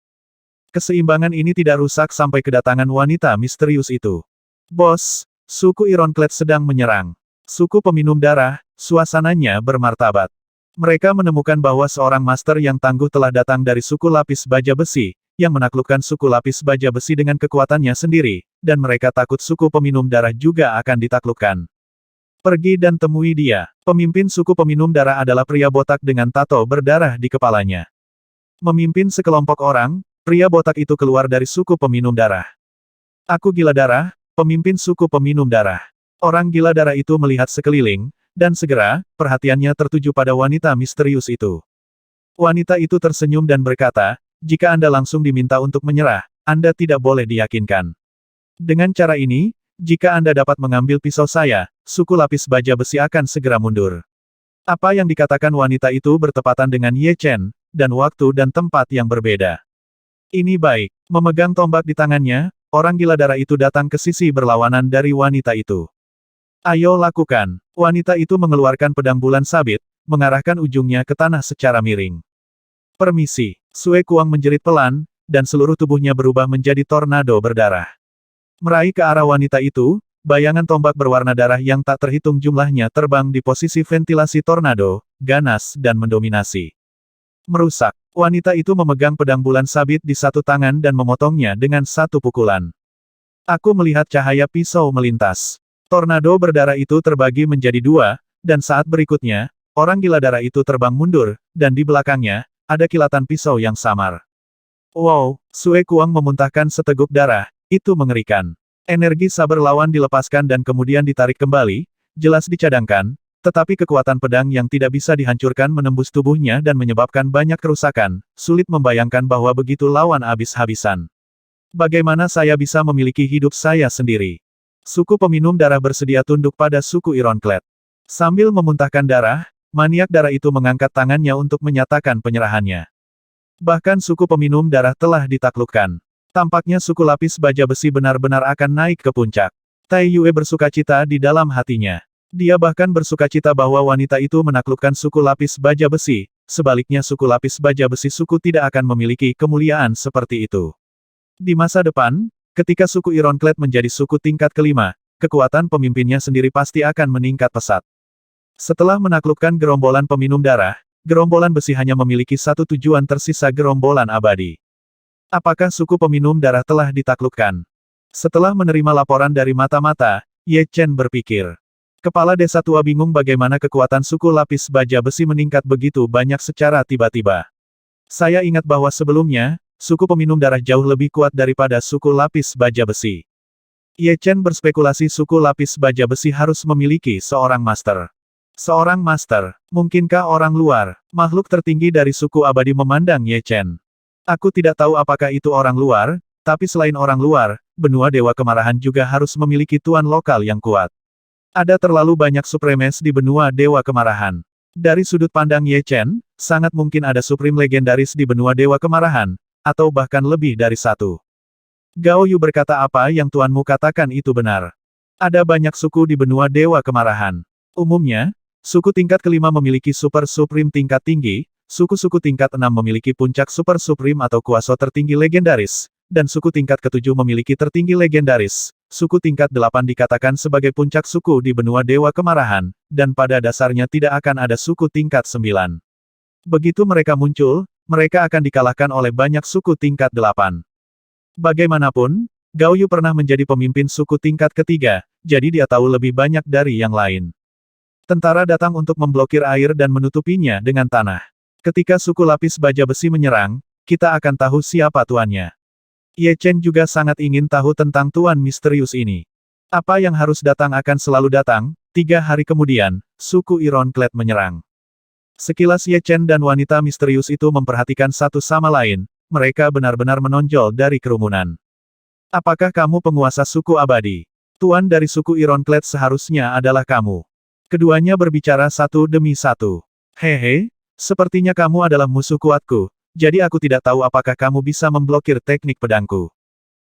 Keseimbangan ini tidak rusak sampai kedatangan wanita misterius itu. Bos, suku Ironclad sedang menyerang. Suku peminum darah, suasananya bermartabat. Mereka menemukan bahwa seorang master yang tangguh telah datang dari suku lapis baja besi, yang menaklukkan suku lapis baja besi dengan kekuatannya sendiri, dan mereka takut suku peminum darah juga akan ditaklukkan. Pergi dan temui dia. Pemimpin suku peminum darah adalah pria botak dengan tato berdarah di kepalanya. Memimpin sekelompok orang, pria botak itu keluar dari suku peminum darah. Aku gila darah, pemimpin suku peminum darah. Orang gila darah itu melihat sekeliling, dan segera, perhatiannya tertuju pada wanita misterius itu. Wanita itu tersenyum dan berkata, jika Anda langsung diminta untuk menyerah, Anda tidak boleh diyakinkan. Dengan cara ini, jika Anda dapat mengambil pisau saya, suku lapis baja besi akan segera mundur. Apa yang dikatakan wanita itu bertepatan dengan Ye Chen, dan waktu dan tempat yang berbeda. Ini baik. Memegang tombak di tangannya, orang gila darah itu datang ke sisi berlawanan dari wanita itu. Ayo lakukan. Wanita itu mengeluarkan pedang bulan sabit, mengarahkan ujungnya ke tanah secara miring. Permisi. Sue Kuang menjerit pelan, dan seluruh tubuhnya berubah menjadi tornado berdarah. Meraih ke arah wanita itu, bayangan tombak berwarna darah yang tak terhitung jumlahnya terbang di posisi ventilasi tornado, ganas dan mendominasi. Merusak. Wanita itu memegang pedang bulan sabit di satu tangan dan memotongnya dengan satu pukulan. Aku melihat cahaya pisau melintas. Tornado berdarah itu terbagi menjadi 2, dan saat berikutnya, orang gila darah itu terbang mundur, dan di belakangnya, ada kilatan pisau yang samar. Wow, Sue Kuang memuntahkan seteguk darah, itu mengerikan. Energi saber lawan dilepaskan dan kemudian ditarik kembali, jelas dicadangkan, tetapi kekuatan pedang yang tidak bisa dihancurkan menembus tubuhnya dan menyebabkan banyak kerusakan, sulit membayangkan bahwa begitu lawan habis-habisan. Bagaimana saya bisa memiliki hidup saya sendiri? Suku peminum darah bersedia tunduk pada suku Ironclad. Sambil memuntahkan darah, maniak darah itu mengangkat tangannya untuk menyatakan penyerahannya. Bahkan suku peminum darah telah ditaklukkan. Tampaknya suku lapis baja besi benar-benar akan naik ke puncak. Tai Yue bersukacita di dalam hatinya. Dia bahkan bersukacita bahwa wanita itu menaklukkan suku lapis baja besi, sebaliknya suku lapis baja besi suku tidak akan memiliki kemuliaan seperti itu. Di masa depan, ketika suku Ironclad menjadi suku tingkat kelima, kekuatan pemimpinnya sendiri pasti akan meningkat pesat. Setelah menaklukkan gerombolan peminum darah, gerombolan besi hanya memiliki satu tujuan tersisa gerombolan abadi. Apakah suku peminum darah telah ditaklukkan? Setelah menerima laporan dari mata-mata, Ye Chen berpikir. Kepala desa tua bingung bagaimana kekuatan suku lapis baja besi meningkat begitu banyak secara tiba-tiba. Saya ingat bahwa sebelumnya, suku peminum darah jauh lebih kuat daripada suku lapis baja besi. Ye Chen berspekulasi suku lapis baja besi harus memiliki seorang master. Seorang master, mungkinkah orang luar, makhluk tertinggi dari suku abadi memandang Ye Chen. Aku tidak tahu apakah itu orang luar, tapi selain orang luar, benua Dewa Kemarahan juga harus memiliki tuan lokal yang kuat. Ada terlalu banyak supremes di benua Dewa Kemarahan. Dari sudut pandang Ye Chen, sangat mungkin ada supreme legendaris di benua Dewa Kemarahan, atau bahkan lebih dari satu. Gao Yu berkata apa yang tuanmu katakan itu benar. Ada banyak suku di benua Dewa Kemarahan. Umumnya, suku tingkat kelima memiliki super supreme tingkat tinggi, suku-suku tingkat enam memiliki puncak super supreme atau kuasa tertinggi legendaris, dan suku tingkat ketujuh memiliki tertinggi legendaris. Suku tingkat 8 dikatakan sebagai puncak suku di benua Dewa Kemarahan, dan pada dasarnya tidak akan ada suku tingkat 9. Begitu mereka muncul, mereka akan dikalahkan oleh banyak suku tingkat 8. Bagaimanapun, Gao Yu pernah menjadi pemimpin suku tingkat ketiga, jadi dia tahu lebih banyak dari yang lain. Tentara datang untuk memblokir air dan menutupinya dengan tanah. Ketika suku lapis baja besi menyerang, kita akan tahu siapa tuannya. Ye Chen juga sangat ingin tahu tentang tuan misterius ini. Apa yang harus datang akan selalu datang. 3 hari kemudian, suku Ironclad menyerang. Sekilas Ye Chen dan wanita misterius itu memperhatikan satu sama lain, mereka benar-benar menonjol dari kerumunan. Apakah kamu penguasa suku abadi? Tuan dari suku Ironclad seharusnya adalah kamu. Keduanya berbicara satu demi satu. Hehe, sepertinya kamu adalah musuh kuatku. Jadi aku tidak tahu apakah kamu bisa memblokir teknik pedangku.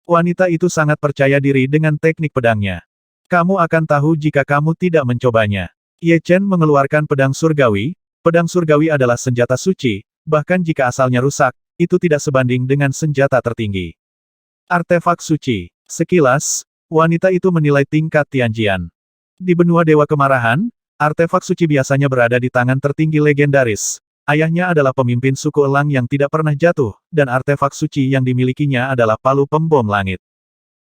Wanita itu sangat percaya diri dengan teknik pedangnya. Kamu akan tahu jika kamu tidak mencobanya. Ye Chen mengeluarkan pedang surgawi. Pedang surgawi adalah senjata suci, bahkan jika asalnya rusak, itu tidak sebanding dengan senjata tertinggi. Artefak suci. Sekilas, wanita itu menilai tingkat Tianjian. Di benua Dewa Kemarahan, artefak suci biasanya berada di tangan tertinggi legendaris. Ayahnya adalah pemimpin suku elang yang tidak pernah jatuh, dan artefak suci yang dimilikinya adalah palu pembom langit.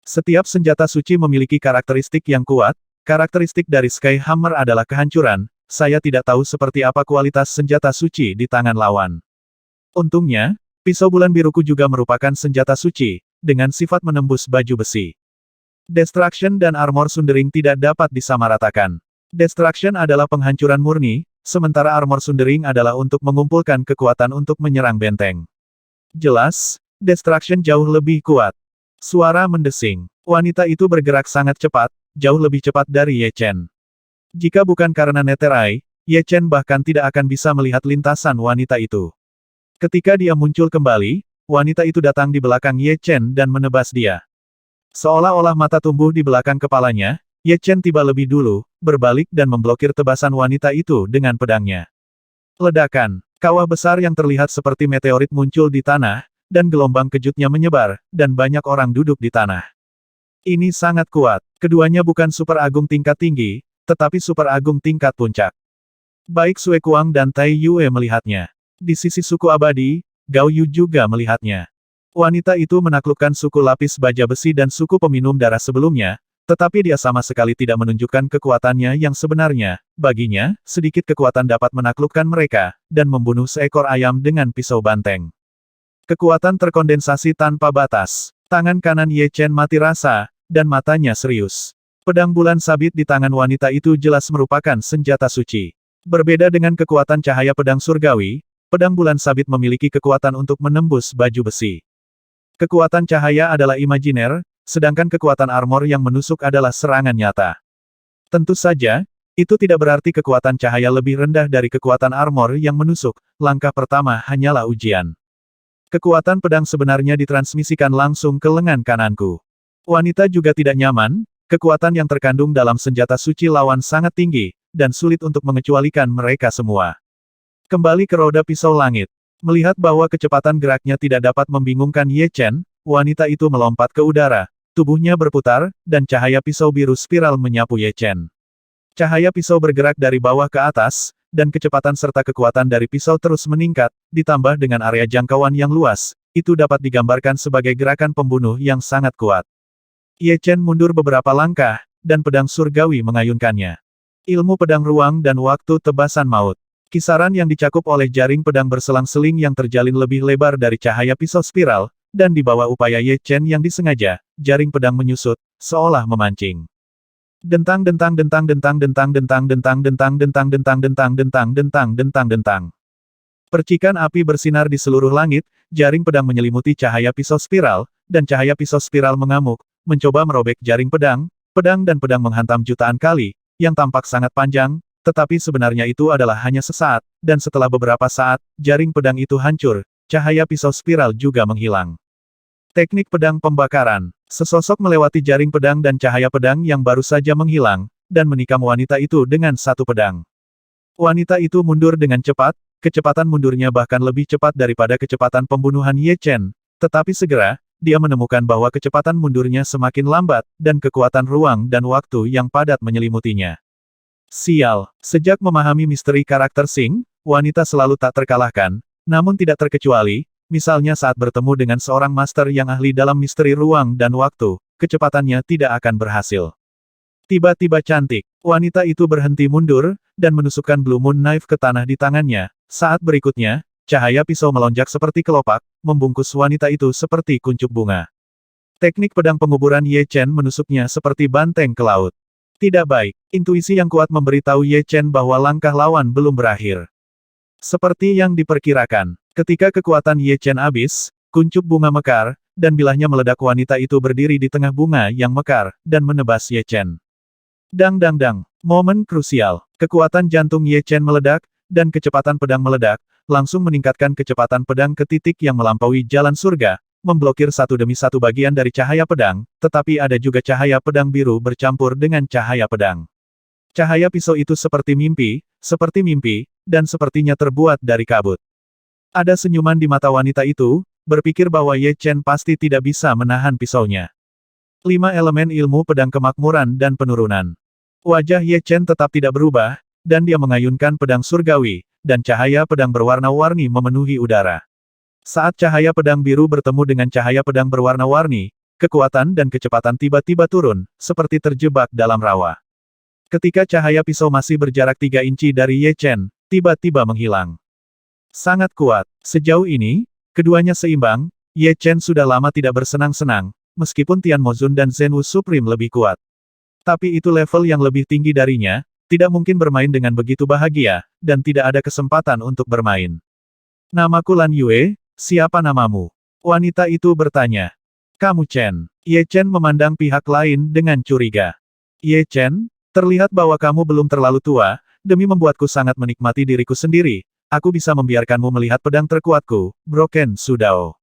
Setiap senjata suci memiliki karakteristik yang kuat, karakteristik dari Sky Hammer adalah kehancuran, saya tidak tahu seperti apa kualitas senjata suci di tangan lawan. Untungnya, pisau bulan biruku juga merupakan senjata suci, dengan sifat menembus baju besi. Destruction dan armor sundering tidak dapat disamaratakan. Destruction adalah penghancuran murni, sementara armor sundering adalah untuk mengumpulkan kekuatan untuk menyerang benteng. Jelas, Destruction jauh lebih kuat. Suara mendesing. Wanita itu bergerak sangat cepat, jauh lebih cepat dari Ye Chen. Jika bukan karena Nether, Ye Chen bahkan tidak akan bisa melihat lintasan wanita itu. Ketika dia muncul kembali, wanita itu datang di belakang Ye Chen dan menebas dia. Seolah-olah mata tumbuh di belakang kepalanya, Ye Chen tiba lebih dulu, berbalik dan memblokir tebasan wanita itu dengan pedangnya. Ledakan. Kawah besar yang terlihat seperti meteorit muncul di tanah, dan gelombang kejutnya menyebar, dan banyak orang duduk di tanah. Ini sangat kuat. Keduanya bukan super agung tingkat tinggi, tetapi super agung tingkat puncak. Baik Sue Kuang dan Tai Yue melihatnya. Di sisi suku abadi, Gao Yu juga melihatnya. Wanita itu menaklukkan suku lapis baja besi dan suku peminum darah sebelumnya, tetapi dia sama sekali tidak menunjukkan kekuatannya yang sebenarnya. Baginya, sedikit kekuatan dapat menaklukkan mereka, dan membunuh seekor ayam dengan pisau banteng. Kekuatan terkondensasi tanpa batas. Tangan kanan Ye Chen mati rasa, dan matanya serius. Pedang bulan sabit di tangan wanita itu jelas merupakan senjata suci. Berbeda dengan kekuatan cahaya pedang surgawi, pedang bulan sabit memiliki kekuatan untuk menembus baju besi. Kekuatan cahaya adalah imajiner, sedangkan kekuatan armor yang menusuk adalah serangan nyata. Tentu saja, itu tidak berarti kekuatan cahaya lebih rendah dari kekuatan armor yang menusuk, langkah pertama hanyalah ujian. Kekuatan pedang sebenarnya ditransmisikan langsung ke lengan kananku. Wanita juga tidak nyaman, kekuatan yang terkandung dalam senjata suci lawan sangat tinggi, dan sulit untuk mengecualikan mereka semua. Kembali ke roda pisau langit. Melihat bahwa kecepatan geraknya tidak dapat membingungkan Ye Chen, wanita itu melompat ke udara. Tubuhnya berputar, dan cahaya pisau biru spiral menyapu Ye Chen. Cahaya pisau bergerak dari bawah ke atas, dan kecepatan serta kekuatan dari pisau terus meningkat, ditambah dengan area jangkauan yang luas, itu dapat digambarkan sebagai gerakan pembunuh yang sangat kuat. Ye Chen mundur beberapa langkah, dan pedang surgawi mengayunkannya. Ilmu pedang ruang dan waktu tebasan maut. Kisaran yang dicakup oleh jaring pedang berselang-seling yang terjalin lebih lebar dari cahaya pisau spiral, dan di bawah upaya Ye Chen yang disengaja, jaring pedang menyusut, seolah memancing. Dentang dentang dentang dentang dentang dentang dentang dentang dentang dentang dentang dentang dentang dentang dentang. Percikan api bersinar di seluruh langit, jaring pedang menyelimuti cahaya pisau spiral, dan cahaya pisau spiral mengamuk, mencoba merobek jaring pedang, dan pedang menghantam jutaan kali, yang tampak sangat panjang, tetapi sebenarnya itu adalah hanya sesaat, dan setelah beberapa saat, jaring pedang itu hancur, cahaya pisau spiral juga menghilang. Teknik pedang pembakaran. Sesosok melewati jaring pedang dan cahaya pedang yang baru saja menghilang, dan menikam wanita itu dengan satu pedang. Wanita itu mundur dengan cepat, kecepatan mundurnya bahkan lebih cepat daripada kecepatan pembunuhan Ye Chen, tetapi segera, dia menemukan bahwa kecepatan mundurnya semakin lambat, dan kekuatan ruang dan waktu yang padat menyelimutinya. Sial, sejak memahami misteri karakter Xing, wanita selalu tak terkalahkan, namun tidak terkecuali, misalnya saat bertemu dengan seorang master yang ahli dalam misteri ruang dan waktu, kecepatannya tidak akan berhasil. Tiba-tiba cantik, wanita itu berhenti mundur, dan menusukkan Blue Moon Knife ke tanah di tangannya. Saat berikutnya, cahaya pisau melonjak seperti kelopak, membungkus wanita itu seperti kuncup bunga. Teknik pedang penguburan Ye Chen menusuknya seperti banteng ke laut. Tidak baik, intuisi yang kuat memberitahu Ye Chen bahwa langkah lawan belum berakhir. Seperti yang diperkirakan, ketika kekuatan Ye Chen habis, kuncup bunga mekar, dan bilahnya meledak wanita itu berdiri di tengah bunga yang mekar, dan menebas Ye Chen. Dang dang dang, momen krusial, kekuatan jantung Ye Chen meledak, dan kecepatan pedang meledak, langsung meningkatkan kecepatan pedang ke titik yang melampaui jalan surga, memblokir satu demi satu bagian dari cahaya pedang, tetapi ada juga cahaya pedang biru bercampur dengan cahaya pedang. Cahaya pisau itu seperti mimpi, dan sepertinya terbuat dari kabut. Ada senyuman di mata wanita itu, berpikir bahwa Ye Chen pasti tidak bisa menahan pisaunya. 5 elemen ilmu pedang kemakmuran dan penurunan. Wajah Ye Chen tetap tidak berubah, dan dia mengayunkan pedang surgawi, dan cahaya pedang berwarna-warni memenuhi udara. Saat cahaya pedang biru bertemu dengan cahaya pedang berwarna-warni, kekuatan dan kecepatan tiba-tiba turun, seperti terjebak dalam rawa. Ketika cahaya pisau masih berjarak 3 inci dari Ye Chen, tiba-tiba menghilang. Sangat kuat. Sejauh ini, keduanya seimbang, Ye Chen sudah lama tidak bersenang-senang, meskipun Tian Mozun dan Zen Wu Supreme lebih kuat. Tapi itu level yang lebih tinggi darinya, tidak mungkin bermain dengan begitu bahagia, dan tidak ada kesempatan untuk bermain. Namaku Lan Yue. Siapa namamu? Wanita itu bertanya. Kamu Chen. Ye Chen memandang pihak lain dengan curiga. Ye Chen, terlihat bahwa kamu belum terlalu tua, demi membuatku sangat menikmati diriku sendiri, aku bisa membiarkanmu melihat pedang terkuatku, Broken Sudao.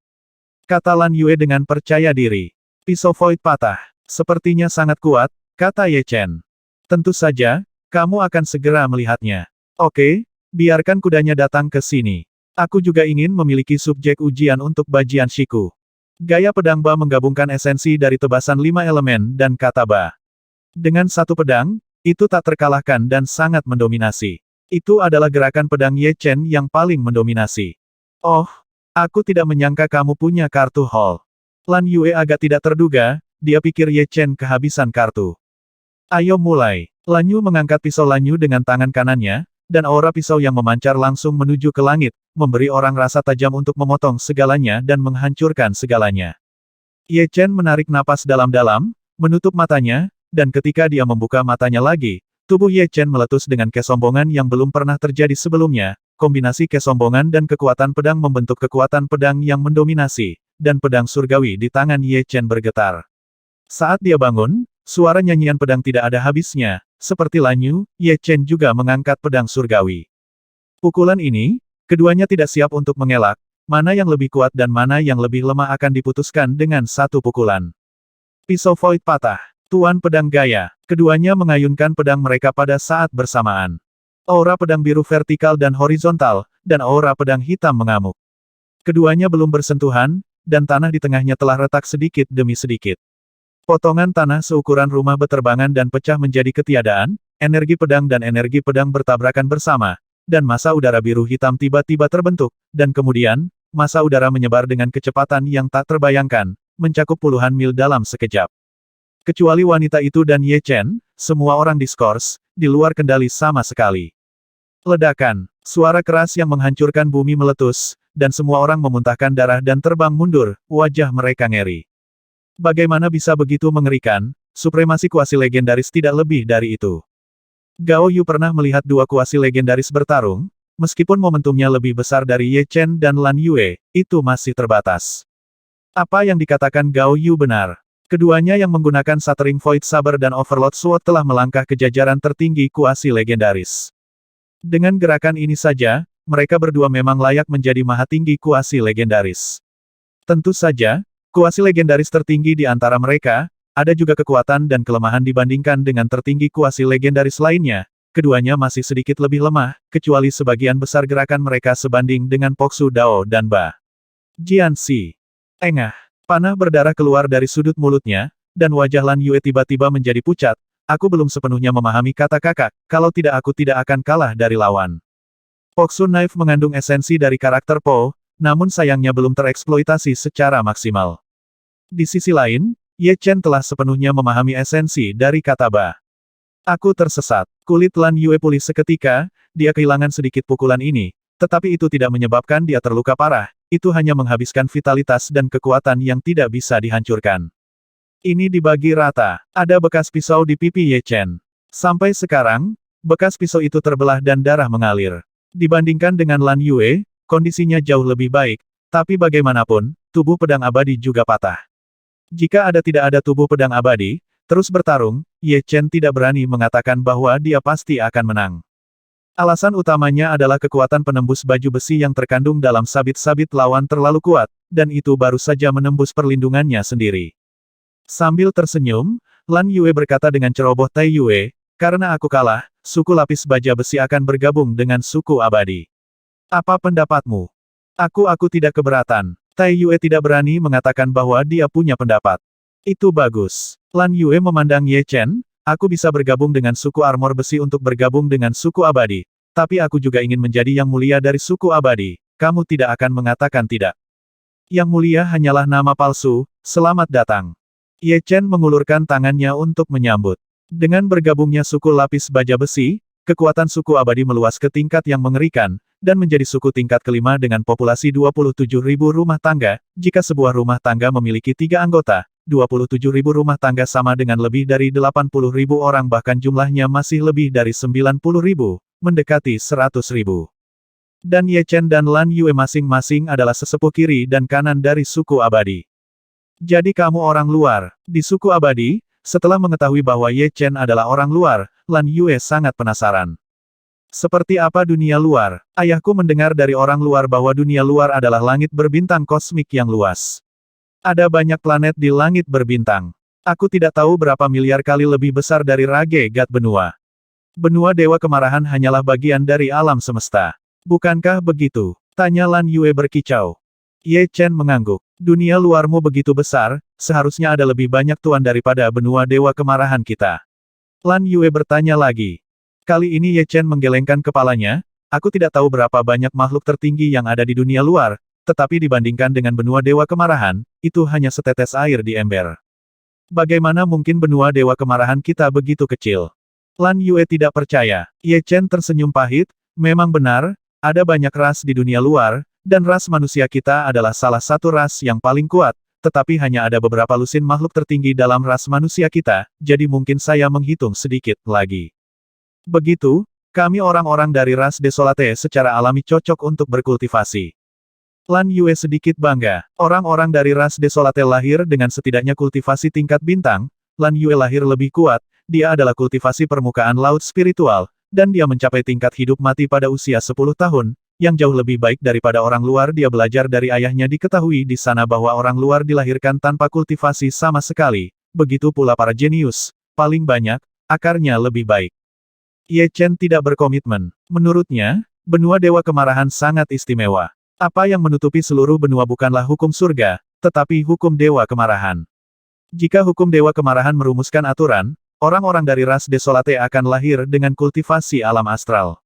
Kata Lan Yue dengan percaya diri. Pisau Void patah. Sepertinya sangat kuat, kata Ye Chen. Tentu saja, kamu akan segera melihatnya. Oke, biarkan kudanya datang ke sini. Aku juga ingin memiliki subjek ujian untuk Bajian Shiku. Gaya pedang Ba menggabungkan esensi dari tebasan 5 elemen dan kata Ba. Dengan satu pedang, itu tak terkalahkan dan sangat mendominasi. Itu adalah gerakan pedang Ye Chen yang paling mendominasi. Oh, aku tidak menyangka kamu punya kartu Hall. Lan Yue agak tidak terduga, dia pikir Ye Chen kehabisan kartu. Ayo mulai. Lan Yu mengangkat pisau Lan Yu dengan tangan kanannya, dan aura pisau yang memancar langsung menuju ke langit, memberi orang rasa tajam untuk memotong segalanya dan menghancurkan segalanya. Ye Chen menarik napas dalam-dalam, menutup matanya, dan ketika dia membuka matanya lagi, tubuh Ye Chen meletus dengan kesombongan yang belum pernah terjadi sebelumnya, kombinasi kesombongan dan kekuatan pedang membentuk kekuatan pedang yang mendominasi, dan pedang surgawi di tangan Ye Chen bergetar. Saat dia bangun, suara nyanyian pedang tidak ada habisnya, seperti Lan Yu, Ye Chen juga mengangkat pedang surgawi. Pukulan ini, keduanya tidak siap untuk mengelak, mana yang lebih kuat dan mana yang lebih lemah akan diputuskan dengan satu pukulan. Pisau Void patah. Tuan pedang gaya. Keduanya mengayunkan pedang mereka pada saat bersamaan. Aura pedang biru vertikal dan horizontal, dan aura pedang hitam mengamuk. Keduanya belum bersentuhan, dan tanah di tengahnya telah retak sedikit demi sedikit. Potongan tanah seukuran rumah beterbangan dan pecah menjadi ketiadaan, energi pedang dan energi pedang bertabrakan bersama, dan massa udara biru hitam tiba-tiba terbentuk, dan kemudian, massa udara menyebar dengan kecepatan yang tak terbayangkan, mencakup puluhan mil dalam sekejap. Kecuali wanita itu dan Ye Chen, semua orang diskors, di luar kendali sama sekali. Ledakan. Suara keras yang menghancurkan bumi meletus, dan semua orang memuntahkan darah dan terbang mundur, wajah mereka ngeri. Bagaimana bisa begitu mengerikan, supremasi kuasi legendaris tidak lebih dari itu. Gao Yu pernah melihat dua kuasi legendaris bertarung, meskipun momentumnya lebih besar dari Ye Chen dan Lan Yue, itu masih terbatas. Apa yang dikatakan Gao Yu benar. Keduanya yang menggunakan Shattering Void Saber dan Overlord Sword telah melangkah ke jajaran tertinggi kuasi legendaris. Dengan gerakan ini saja, mereka berdua memang layak menjadi maha tinggi kuasi legendaris. Tentu saja, kuasi legendaris tertinggi di antara mereka, ada juga kekuatan dan kelemahan dibandingkan dengan tertinggi kuasi legendaris lainnya. Keduanya masih sedikit lebih lemah, kecuali sebagian besar gerakan mereka sebanding dengan Poksu Dao dan Ba. Jianxi. Engah. Panah berdarah keluar dari sudut mulutnya, dan wajah Lan Yue tiba-tiba menjadi pucat. Aku belum sepenuhnya memahami kata kakak, kalau tidak aku tidak akan kalah dari lawan. Poksu Knife mengandung esensi dari karakter Po, namun sayangnya belum tereksploitasi secara maksimal. Di sisi lain, Ye Chen telah sepenuhnya memahami esensi dari kata Ba. Aku tersesat. Kulit Lan Yue pulih seketika, dia kehilangan sedikit pukulan ini, tetapi itu tidak menyebabkan dia terluka parah, itu hanya menghabiskan vitalitas dan kekuatan yang tidak bisa dihancurkan. Ini dibagi rata. Ada bekas pisau di pipi Ye Chen. Sampai sekarang, bekas pisau itu terbelah dan darah mengalir. Dibandingkan dengan Lan Yue, kondisinya jauh lebih baik, tapi bagaimanapun, tubuh pedang abadi juga patah. Jika tidak ada tubuh pedang abadi, terus bertarung, Ye Chen tidak berani mengatakan bahwa dia pasti akan menang. Alasan utamanya adalah kekuatan penembus baju besi yang terkandung dalam sabit-sabit lawan terlalu kuat, dan itu baru saja menembus perlindungannya sendiri. Sambil tersenyum, Lan Yue berkata dengan ceroboh Tai Yue, karena aku kalah, suku lapis baja besi akan bergabung dengan suku abadi. Apa pendapatmu? Aku tidak keberatan. Tai Yue tidak berani mengatakan bahwa dia punya pendapat. Itu bagus. Lan Yue memandang Ye Chen, aku bisa bergabung dengan suku armor besi untuk bergabung dengan suku abadi. Tapi aku juga ingin menjadi yang mulia dari suku abadi. Kamu tidak akan mengatakan tidak. Yang mulia hanyalah nama palsu, selamat datang. Ye Chen mengulurkan tangannya untuk menyambut. Dengan bergabungnya suku lapis baja besi, kekuatan suku abadi meluas ke tingkat yang mengerikan, dan menjadi suku tingkat kelima dengan populasi 27.000 rumah tangga. Jika sebuah rumah tangga memiliki 3 anggota, 27.000 rumah tangga sama dengan lebih dari 80.000 orang, bahkan jumlahnya masih lebih dari 90.000, mendekati 100.000. Dan Ye Chen dan Lan Yue masing-masing adalah sesepuh kiri dan kanan dari suku abadi. Jadi kamu orang luar. Di suku abadi, setelah mengetahui bahwa Ye Chen adalah orang luar, Lan Yue sangat penasaran. Seperti apa dunia luar? Ayahku mendengar dari orang luar bahwa dunia luar adalah langit berbintang kosmik yang luas. Ada banyak planet di langit berbintang. Aku tidak tahu berapa miliar kali lebih besar dari Rage Gat benua. Benua Dewa Kemarahan hanyalah bagian dari alam semesta. Bukankah begitu? Tanya Lan Yue berkicau. Ye Chen mengangguk. Dunia luarmu begitu besar, seharusnya ada lebih banyak tuan daripada benua Dewa Kemarahan kita. Lan Yue bertanya lagi. Kali ini Ye Chen menggelengkan kepalanya, aku tidak tahu berapa banyak makhluk tertinggi yang ada di dunia luar, tetapi dibandingkan dengan benua Dewa Kemarahan, itu hanya setetes air di ember. Bagaimana mungkin benua Dewa Kemarahan kita begitu kecil? Lan Yue tidak percaya. Ye Chen tersenyum pahit, memang benar, ada banyak ras di dunia luar, dan ras manusia kita adalah salah satu ras yang paling kuat, tetapi hanya ada beberapa lusin makhluk tertinggi dalam ras manusia kita, jadi mungkin saya menghitung sedikit lagi. Begitu, kami orang-orang dari ras Desolate secara alami cocok untuk berkultivasi. Lan Yue sedikit bangga. Orang-orang dari ras Desolate lahir dengan setidaknya kultivasi tingkat bintang. Lan Yue lahir lebih kuat, dia adalah kultivasi permukaan laut spiritual, dan dia mencapai tingkat hidup mati pada usia 10 tahun, yang jauh lebih baik daripada orang luar. Dia belajar dari ayahnya, diketahui di sana bahwa orang luar dilahirkan tanpa kultivasi sama sekali, begitu pula para jenius, paling banyak, akarnya lebih baik. Ye Chen tidak berkomitmen. Menurutnya, benua Dewa Kemarahan sangat istimewa. Apa yang menutupi seluruh benua bukanlah hukum surga, tetapi hukum Dewa Kemarahan. Jika hukum Dewa Kemarahan merumuskan aturan, orang-orang dari ras Desolate akan lahir dengan kultivasi alam astral.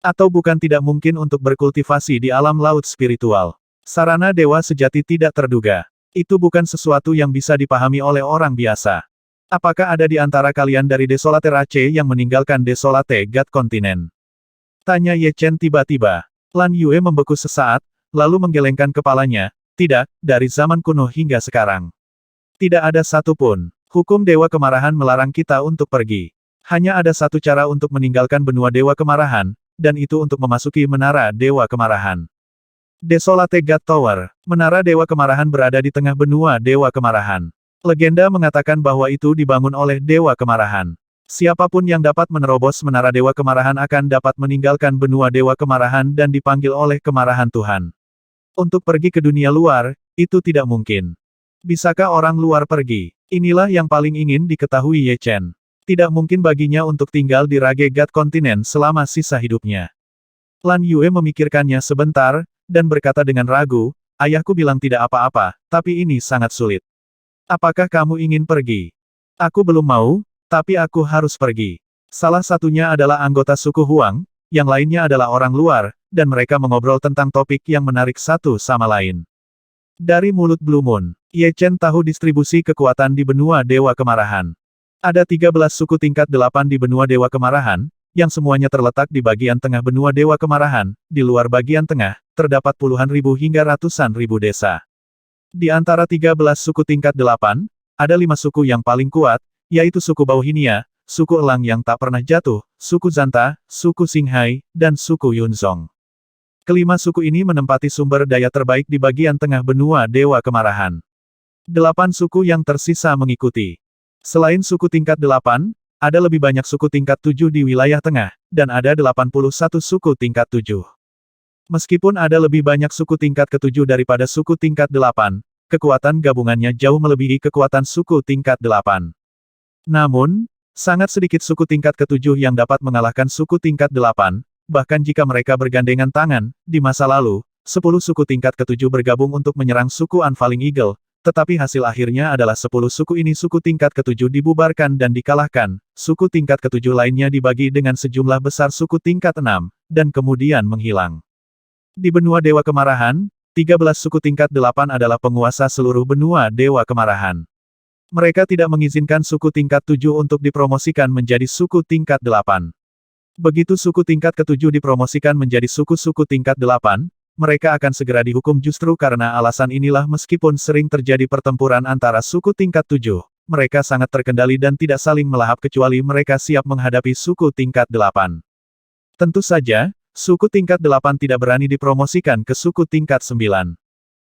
Atau bukan tidak mungkin untuk berkultivasi di alam laut spiritual. Sarana dewa sejati tidak terduga. Itu bukan sesuatu yang bisa dipahami oleh orang biasa. Apakah ada di antara kalian dari Desolate Rache yang meninggalkan Desolate God Continent? Tanya Ye Chen tiba-tiba. Lan Yue membeku sesaat, lalu menggelengkan kepalanya. Tidak, dari zaman kuno hingga sekarang. Tidak ada satupun. Hukum Dewa Kemarahan melarang kita untuk pergi. Hanya ada satu cara untuk meninggalkan benua Dewa Kemarahan, dan itu untuk memasuki Menara Dewa Kemarahan. Desolate God Tower, Menara Dewa Kemarahan berada di tengah benua Dewa Kemarahan. Legenda mengatakan bahwa itu dibangun oleh Dewa Kemarahan. Siapapun yang dapat menerobos Menara Dewa Kemarahan akan dapat meninggalkan benua Dewa Kemarahan dan dipanggil oleh kemarahan Tuhan. Untuk pergi ke dunia luar, itu tidak mungkin. Bisakah orang luar pergi? Inilah yang paling ingin diketahui Ye Chen. Tidak mungkin baginya untuk tinggal di Rage God Continent selama sisa hidupnya. Lan Yue memikirkannya sebentar, dan berkata dengan ragu, ayahku bilang tidak apa-apa, tapi ini sangat sulit. Apakah kamu ingin pergi? Aku belum mau, tapi aku harus pergi. Salah satunya adalah anggota suku Huang, yang lainnya adalah orang luar, dan mereka mengobrol tentang topik yang menarik satu sama lain. Dari mulut Blue Moon, Ye Chen tahu distribusi kekuatan di benua Dewa Kemarahan. Ada 13 suku tingkat 8 di benua Dewa Kemarahan, yang semuanya terletak di bagian tengah benua Dewa Kemarahan. Di luar bagian tengah, terdapat puluhan ribu hingga ratusan ribu desa. Di antara 13 suku tingkat 8, ada 5 suku yang paling kuat, yaitu suku Bauhinia, suku Elang yang tak pernah jatuh, suku Zanta, suku Xinghai, dan suku Yunzong. Kelima suku ini menempati sumber daya terbaik di bagian tengah benua Dewa Kemarahan. 8 suku yang tersisa mengikuti. Selain suku tingkat 8, ada lebih banyak suku tingkat 7 di wilayah tengah, dan ada 81 suku tingkat 7. Meskipun ada lebih banyak suku tingkat ke-7 daripada suku tingkat 8, kekuatan gabungannya jauh melebihi kekuatan suku tingkat 8. Namun, sangat sedikit suku tingkat ke-7 yang dapat mengalahkan suku tingkat 8, bahkan jika mereka bergandengan tangan. Di masa lalu, 10 suku tingkat ke-7 bergabung untuk menyerang suku Unfalling Eagle, tetapi hasil akhirnya adalah 10 suku ini suku tingkat ke-7 dibubarkan dan dikalahkan, suku tingkat ke-7 lainnya dibagi dengan sejumlah besar suku tingkat 6, dan kemudian menghilang. Di benua Dewa Kemarahan, 13 suku tingkat 8 adalah penguasa seluruh benua Dewa Kemarahan. Mereka tidak mengizinkan suku tingkat 7 untuk dipromosikan menjadi suku tingkat 8. Begitu suku tingkat ke-7 dipromosikan menjadi suku-suku tingkat 8, mereka akan segera dihukum justru karena alasan inilah meskipun sering terjadi pertempuran antara suku tingkat 7, mereka sangat terkendali dan tidak saling melahap kecuali mereka siap menghadapi suku tingkat 8. Tentu saja, suku tingkat 8 tidak berani dipromosikan ke suku tingkat 9.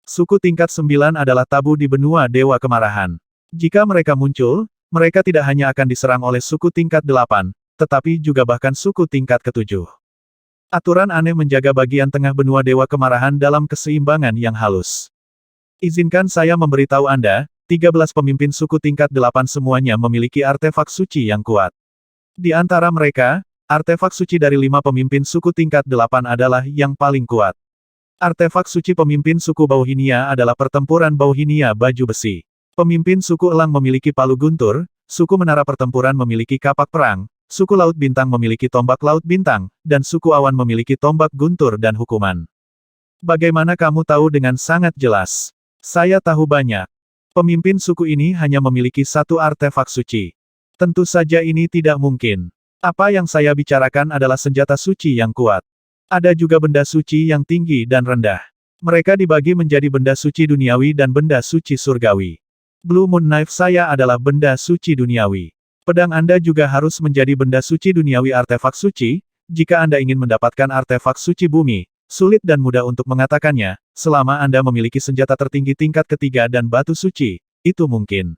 Suku tingkat 9 adalah tabu di benua Dewa Kemarahan. Jika mereka muncul, mereka tidak hanya akan diserang oleh suku tingkat 8, tetapi juga bahkan suku tingkat ke-7. Aturan aneh menjaga bagian tengah benua Dewa Kemarahan dalam keseimbangan yang halus. Izinkan saya memberitahu Anda, 13 pemimpin suku tingkat 8 semuanya memiliki artefak suci yang kuat. Di antara mereka, artefak suci dari 5 pemimpin suku tingkat 8 adalah yang paling kuat. Artefak suci pemimpin suku Bauhinia adalah pertempuran Bauhinia baju besi. Pemimpin suku Elang memiliki palu guntur, suku Menara Pertempuran memiliki kapak perang, suku Laut Bintang memiliki tombak Laut Bintang, dan suku Awan memiliki tombak guntur dan hukuman. Bagaimana kamu tahu dengan sangat jelas? Saya tahu banyak. Pemimpin suku ini hanya memiliki satu artefak suci. Tentu saja ini tidak mungkin. Apa yang saya bicarakan adalah senjata suci yang kuat. Ada juga benda suci yang tinggi dan rendah. Mereka dibagi menjadi benda suci duniawi dan benda suci surgawi. Blue Moon Knife saya adalah benda suci duniawi. Pedang Anda juga harus menjadi benda suci duniawi artefak suci. Jika Anda ingin mendapatkan artefak suci bumi, sulit dan mudah untuk mengatakannya, selama Anda memiliki senjata tertinggi tingkat ketiga dan batu suci, itu mungkin.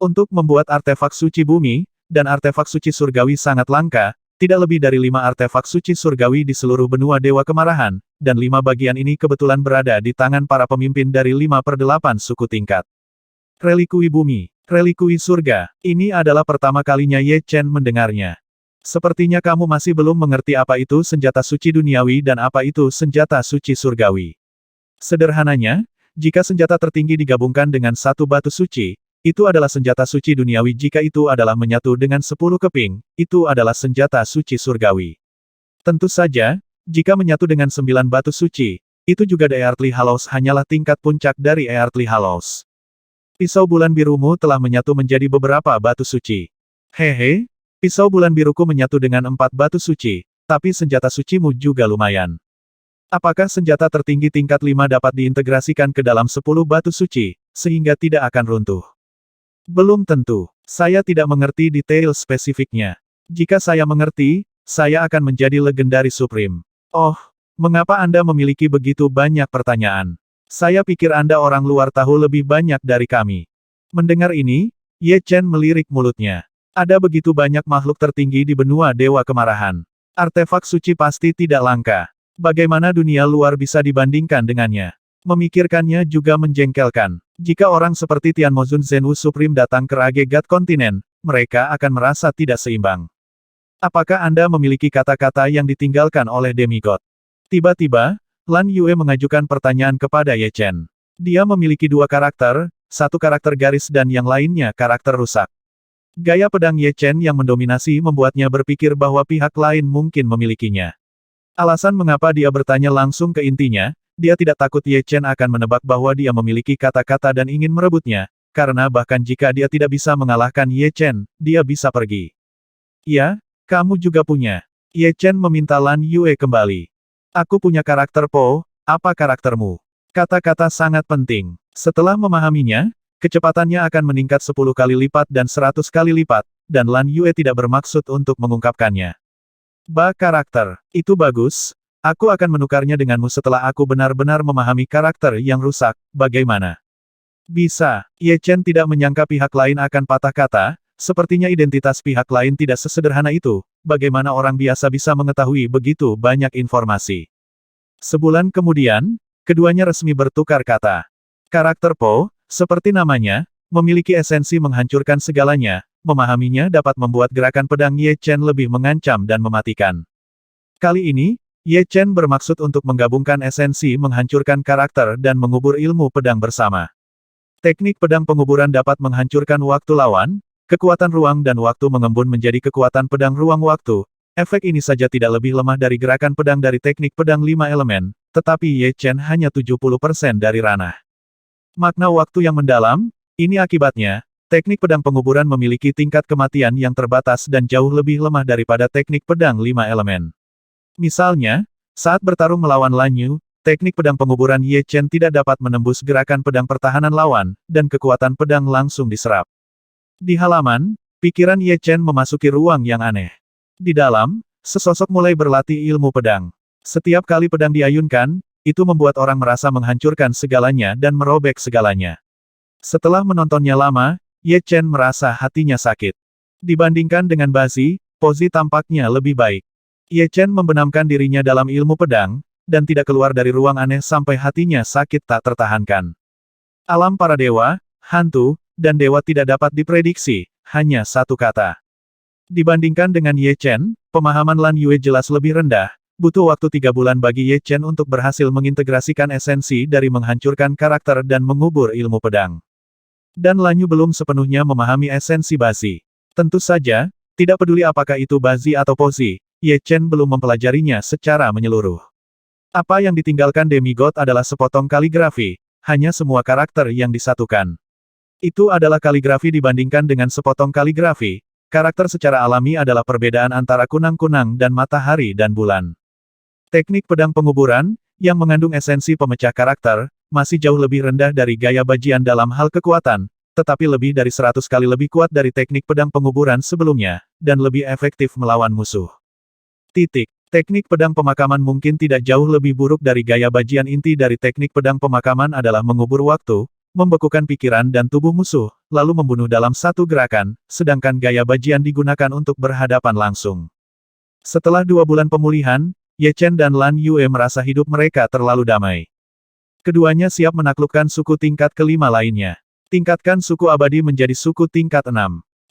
Untuk membuat artefak suci bumi, dan artefak suci surgawi sangat langka, tidak lebih dari 5 artefak suci surgawi di seluruh benua Dewa Kemarahan, dan 5 bagian ini kebetulan berada di tangan para pemimpin dari 5/8 suku tingkat. Relikui bumi. Relikui surga. Ini adalah pertama kalinya Ye Chen mendengarnya. Sepertinya kamu masih belum mengerti apa itu senjata suci duniawi dan apa itu senjata suci surgawi. Sederhananya, jika senjata tertinggi digabungkan dengan satu batu suci, itu adalah senjata suci duniawi. Jika itu adalah menyatu dengan 10 keping, itu adalah senjata suci surgawi. Tentu saja, jika menyatu dengan 9 batu suci, itu juga The Earthly Hallows hanyalah tingkat puncak dari Earthly Hallows. Pisau bulan birumu telah menyatu menjadi beberapa batu suci. Hehe, pisau bulan biruku menyatu dengan 4 batu suci, tapi senjata sucimu juga lumayan. Apakah senjata tertinggi tingkat 5 dapat diintegrasikan ke dalam 10 batu suci, sehingga tidak akan runtuh? Belum tentu. Saya tidak mengerti detail spesifiknya. Jika saya mengerti, saya akan menjadi legendaris supreme. Oh, mengapa Anda memiliki begitu banyak pertanyaan? Saya pikir Anda orang luar tahu lebih banyak dari kami. Mendengar ini, Ye Chen melirik mulutnya. Ada begitu banyak makhluk tertinggi di benua Dewa Kemarahan. Artefak suci pasti tidak langka. Bagaimana dunia luar bisa dibandingkan dengannya? Memikirkannya juga menjengkelkan. Jika orang seperti Tianmozun Zenwu Supreme datang ke Rage God Kontinen, mereka akan merasa tidak seimbang. Apakah Anda memiliki kata-kata yang ditinggalkan oleh demigod? Tiba-tiba, Lan Yue mengajukan pertanyaan kepada Ye Chen. Dia memiliki dua karakter, satu karakter garis dan yang lainnya karakter rusak. Gaya pedang Ye Chen yang mendominasi membuatnya berpikir bahwa pihak lain mungkin memilikinya. Alasan mengapa dia bertanya langsung ke intinya, dia tidak takut Ye Chen akan menebak bahwa dia memiliki kata-kata dan ingin merebutnya, karena bahkan jika dia tidak bisa mengalahkan Ye Chen, dia bisa pergi. Ya, kamu juga punya. Ye Chen meminta Lan Yue kembali. Aku punya karakter Po, apa karaktermu? Kata-kata sangat penting. Setelah memahaminya, kecepatannya akan meningkat 10 kali lipat dan 100 kali lipat, dan Lan Yue tidak bermaksud untuk mengungkapkannya. Karakter. Itu bagus. Aku akan menukarnya denganmu setelah aku benar-benar memahami karakter yang rusak, bagaimana? Bisa. Ye Chen tidak menyangka pihak lain akan patah kata, sepertinya identitas pihak lain tidak sesederhana itu, bagaimana orang biasa bisa mengetahui begitu banyak informasi. Sebulan kemudian, keduanya resmi bertukar kata. Karakter Po, seperti namanya, memiliki esensi menghancurkan segalanya, memahaminya dapat membuat gerakan pedang Ye Chen lebih mengancam dan mematikan. Kali ini, Ye Chen bermaksud untuk menggabungkan esensi menghancurkan karakter dan mengubur ilmu pedang bersama. Teknik pedang penguburan dapat menghancurkan waktu lawan, kekuatan ruang dan waktu mengembun menjadi kekuatan pedang ruang waktu. Efek ini saja tidak lebih lemah dari gerakan pedang dari teknik pedang 5 elemen, tetapi Ye Chen hanya 70% dari ranah. Makna waktu yang mendalam, ini akibatnya, teknik pedang penguburan memiliki tingkat kematian yang terbatas dan jauh lebih lemah daripada teknik pedang 5 elemen. Misalnya, saat bertarung melawan Lan Yu, teknik pedang penguburan Ye Chen tidak dapat menembus gerakan pedang pertahanan lawan, dan kekuatan pedang langsung diserap. Di halaman, pikiran Ye Chen memasuki ruang yang aneh. Di dalam, sesosok mulai berlatih ilmu pedang. Setiap kali pedang diayunkan, itu membuat orang merasa menghancurkan segalanya dan merobek segalanya. Setelah menontonnya lama, Ye Chen merasa hatinya sakit. Dibandingkan dengan Bazi, Pozi tampaknya lebih baik. Ye Chen membenamkan dirinya dalam ilmu pedang, dan tidak keluar dari ruang aneh sampai hatinya sakit tak tertahankan. Alam para dewa, hantu, dan dewa tidak dapat diprediksi, hanya satu kata. Dibandingkan dengan Ye Chen, pemahaman Lan Yue jelas lebih rendah, butuh waktu 3 bulan bagi Ye Chen untuk berhasil mengintegrasikan esensi dari menghancurkan karakter dan mengubur ilmu pedang. Dan Lan Yu belum sepenuhnya memahami esensi Bazi. Tentu saja, tidak peduli apakah itu Bazi atau Pozi, Ye Chen belum mempelajarinya secara menyeluruh. Apa yang ditinggalkan demigod adalah sepotong kaligrafi, hanya semua karakter yang disatukan. Itu adalah kaligrafi dibandingkan dengan sepotong kaligrafi, karakter secara alami adalah perbedaan antara kunang-kunang dan matahari dan bulan. Teknik pedang penguburan, yang mengandung esensi pemecah karakter, masih jauh lebih rendah dari gaya bajian dalam hal kekuatan, tetapi lebih dari 100 kali lebih kuat dari teknik pedang penguburan sebelumnya, dan lebih efektif melawan musuh. Teknik pedang pemakaman mungkin tidak jauh lebih buruk dari gaya bajian. Inti dari teknik pedang pemakaman adalah mengubur waktu, membekukan pikiran dan tubuh musuh, lalu membunuh dalam satu gerakan, sedangkan gaya bajian digunakan untuk berhadapan langsung. Setelah 2 bulan pemulihan, Ye Chen dan Lan Yue merasa hidup mereka terlalu damai. Keduanya siap menaklukkan suku tingkat kelima lainnya. Tingkatkan suku abadi menjadi suku tingkat 6.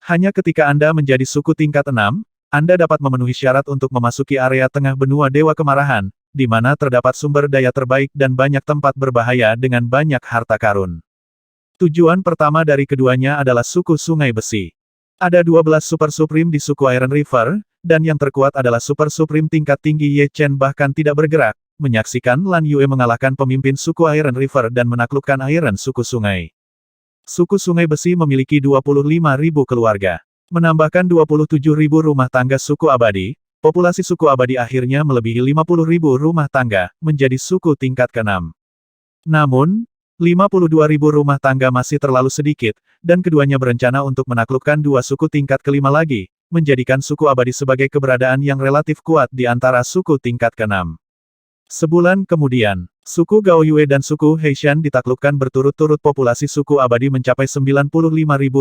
Hanya ketika Anda menjadi suku tingkat 6, Anda dapat memenuhi syarat untuk memasuki area tengah benua Dewa Kemarahan, di mana terdapat sumber daya terbaik dan banyak tempat berbahaya dengan banyak harta karun. Tujuan pertama dari keduanya adalah suku Sungai Besi. Ada 12 Super Supreme di suku Iron River, dan yang terkuat adalah Super Supreme tingkat tinggi. Ye Chen bahkan tidak bergerak, menyaksikan Lan Yue mengalahkan pemimpin suku Iron River dan menaklukkan Iron suku sungai. Suku Sungai Besi memiliki 25.000 keluarga. Menambahkan 27.000 rumah tangga suku abadi, populasi suku abadi akhirnya melebihi 50.000 rumah tangga, menjadi suku tingkat ke-6. Namun, 52.000 rumah tangga masih terlalu sedikit, dan keduanya berencana untuk menaklukkan dua suku tingkat ke-5 lagi, menjadikan suku abadi sebagai keberadaan yang relatif kuat di antara suku tingkat ke-6. Sebulan kemudian, suku Gaoyue dan suku Heishan ditaklukkan berturut-turut. Populasi suku abadi mencapai 95.000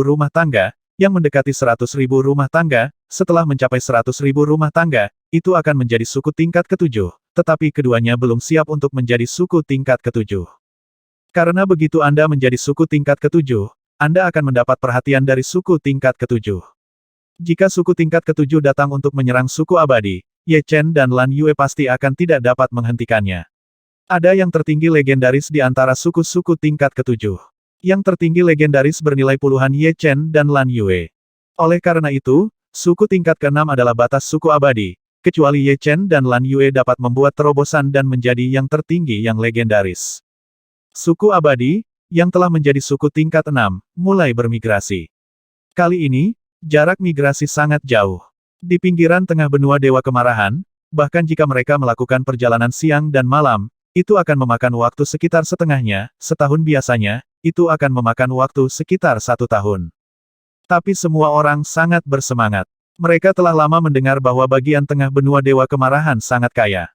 rumah tangga, yang mendekati 100.000 rumah tangga. Setelah mencapai 100.000 rumah tangga, itu akan menjadi suku tingkat ke-7, tetapi keduanya belum siap untuk menjadi suku tingkat ke-7. Karena begitu Anda menjadi suku tingkat ke-7, Anda akan mendapat perhatian dari suku tingkat ke-7. Jika suku tingkat ke-7 datang untuk menyerang suku abadi, Ye Chen dan Lan Yue pasti akan tidak dapat menghentikannya. Ada yang tertinggi legendaris di antara suku-suku tingkat ke-7. Yang tertinggi legendaris bernilai puluhan Ye Chen dan Lan Yue. Oleh karena itu, suku tingkat ke-6 adalah batas suku abadi, kecuali Ye Chen dan Lan Yue dapat membuat terobosan dan menjadi yang tertinggi yang legendaris. Suku abadi, yang telah menjadi suku tingkat 6, mulai bermigrasi. Kali ini, jarak migrasi sangat jauh. Di pinggiran tengah benua Dewa Kemarahan, bahkan jika mereka melakukan perjalanan siang dan malam, itu akan memakan waktu sekitar setengahnya. Setahun biasanya, itu akan memakan waktu sekitar 1 tahun. Tapi semua orang sangat bersemangat. Mereka telah lama mendengar bahwa bagian tengah benua Dewa Kemarahan sangat kaya.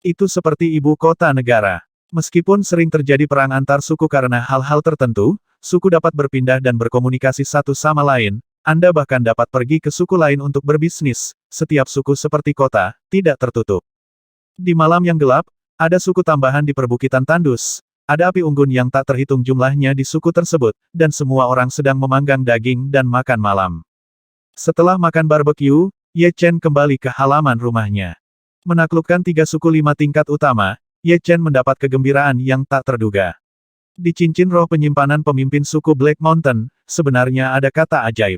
Itu seperti ibu kota negara. Meskipun sering terjadi perang antar suku karena hal-hal tertentu, suku dapat berpindah dan berkomunikasi satu sama lain. Anda bahkan dapat pergi ke suku lain untuk berbisnis. Setiap suku seperti kota, tidak tertutup. Di malam yang gelap, ada suku tambahan di perbukitan tandus. Ada api unggun yang tak terhitung jumlahnya di suku tersebut, dan semua orang sedang memanggang daging dan makan malam. Setelah makan barbecue, Ye Chen kembali ke halaman rumahnya. Menaklukkan 3 suku 5 tingkat utama, Ye Chen mendapat kegembiraan yang tak terduga. Di cincin roh penyimpanan pemimpin suku Black Mountain, sebenarnya ada kata ajaib.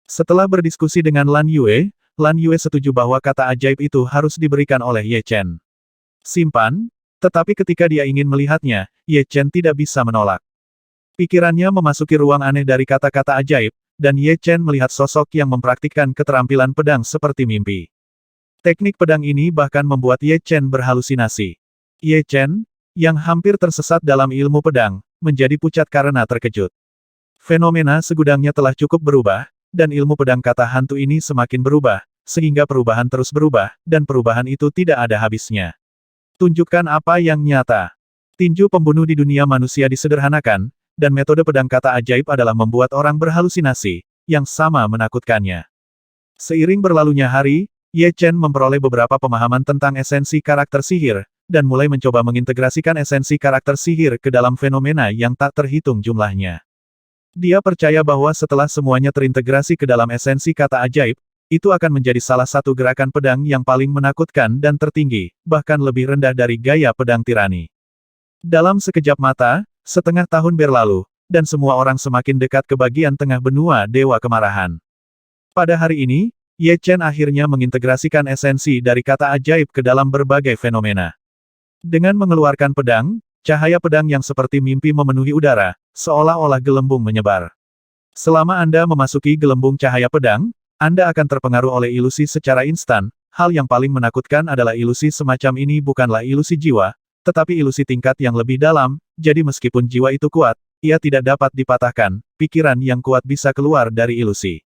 Setelah berdiskusi dengan Lan Yue setuju bahwa kata ajaib itu harus diberikan oleh Ye Chen. Simpan, tetapi ketika dia ingin melihatnya, Ye Chen tidak bisa menolak. Pikirannya memasuki ruang aneh dari kata-kata ajaib, dan Ye Chen melihat sosok yang mempraktikkan keterampilan pedang seperti mimpi. Teknik pedang ini bahkan membuat Ye Chen berhalusinasi. Ye Chen, yang hampir tersesat dalam ilmu pedang, menjadi pucat karena terkejut. Fenomena segudangnya telah cukup berubah, dan ilmu pedang kata hantu ini semakin berubah, sehingga perubahan terus berubah, dan perubahan itu tidak ada habisnya. Tunjukkan apa yang nyata. Tinju pembunuh di dunia manusia disederhanakan, dan metode pedang kata ajaib adalah membuat orang berhalusinasi, yang sama menakutkannya. Seiring berlalunya hari, Ye Chen memperoleh beberapa pemahaman tentang esensi karakter sihir, dan mulai mencoba mengintegrasikan esensi karakter sihir ke dalam fenomena yang tak terhitung jumlahnya. Dia percaya bahwa setelah semuanya terintegrasi ke dalam esensi kata ajaib, itu akan menjadi salah satu gerakan pedang yang paling menakutkan dan tertinggi, bahkan lebih rendah dari gaya pedang tirani. Dalam sekejap mata, setengah tahun berlalu, dan semua orang semakin dekat ke bagian tengah benua Dewa Kemarahan. Pada hari ini, Ye Chen akhirnya mengintegrasikan esensi dari kata ajaib ke dalam berbagai fenomena. Dengan mengeluarkan pedang, cahaya pedang yang seperti mimpi memenuhi udara, seolah-olah gelembung menyebar. Selama Anda memasuki gelembung cahaya pedang, Anda akan terpengaruh oleh ilusi secara instan. Hal yang paling menakutkan adalah ilusi semacam ini bukanlah ilusi jiwa, tetapi ilusi tingkat yang lebih dalam, jadi meskipun jiwa itu kuat, ia tidak dapat dipatahkan, pikiran yang kuat bisa keluar dari ilusi.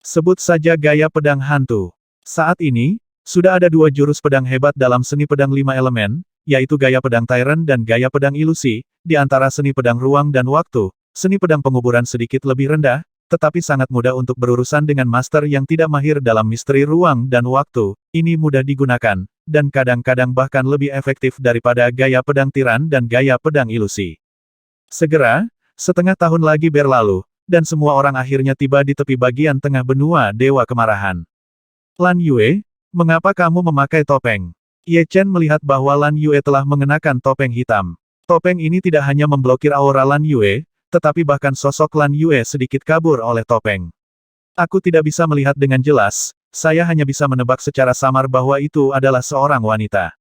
Sebut saja gaya pedang hantu. Saat ini, sudah ada 2 jurus pedang hebat dalam seni pedang 5 elemen, yaitu gaya pedang Tyrant dan gaya pedang ilusi. Di antara seni pedang ruang dan waktu, seni pedang penguburan sedikit lebih rendah, tetapi sangat mudah untuk berurusan dengan master yang tidak mahir dalam misteri ruang dan waktu. Ini mudah digunakan, dan kadang-kadang bahkan lebih efektif daripada gaya pedang tiran dan gaya pedang ilusi. Segera, setengah tahun lagi berlalu, dan semua orang akhirnya tiba di tepi bagian tengah benua Dewa Kemarahan. Lan Yue, mengapa kamu memakai topeng? Ye Chen melihat bahwa Lan Yue telah mengenakan topeng hitam. Topeng ini tidak hanya memblokir aura Lan Yue, tetapi bahkan sosok Lan Yue sedikit kabur oleh topeng. Aku tidak bisa melihat dengan jelas, saya hanya bisa menebak secara samar bahwa itu adalah seorang wanita.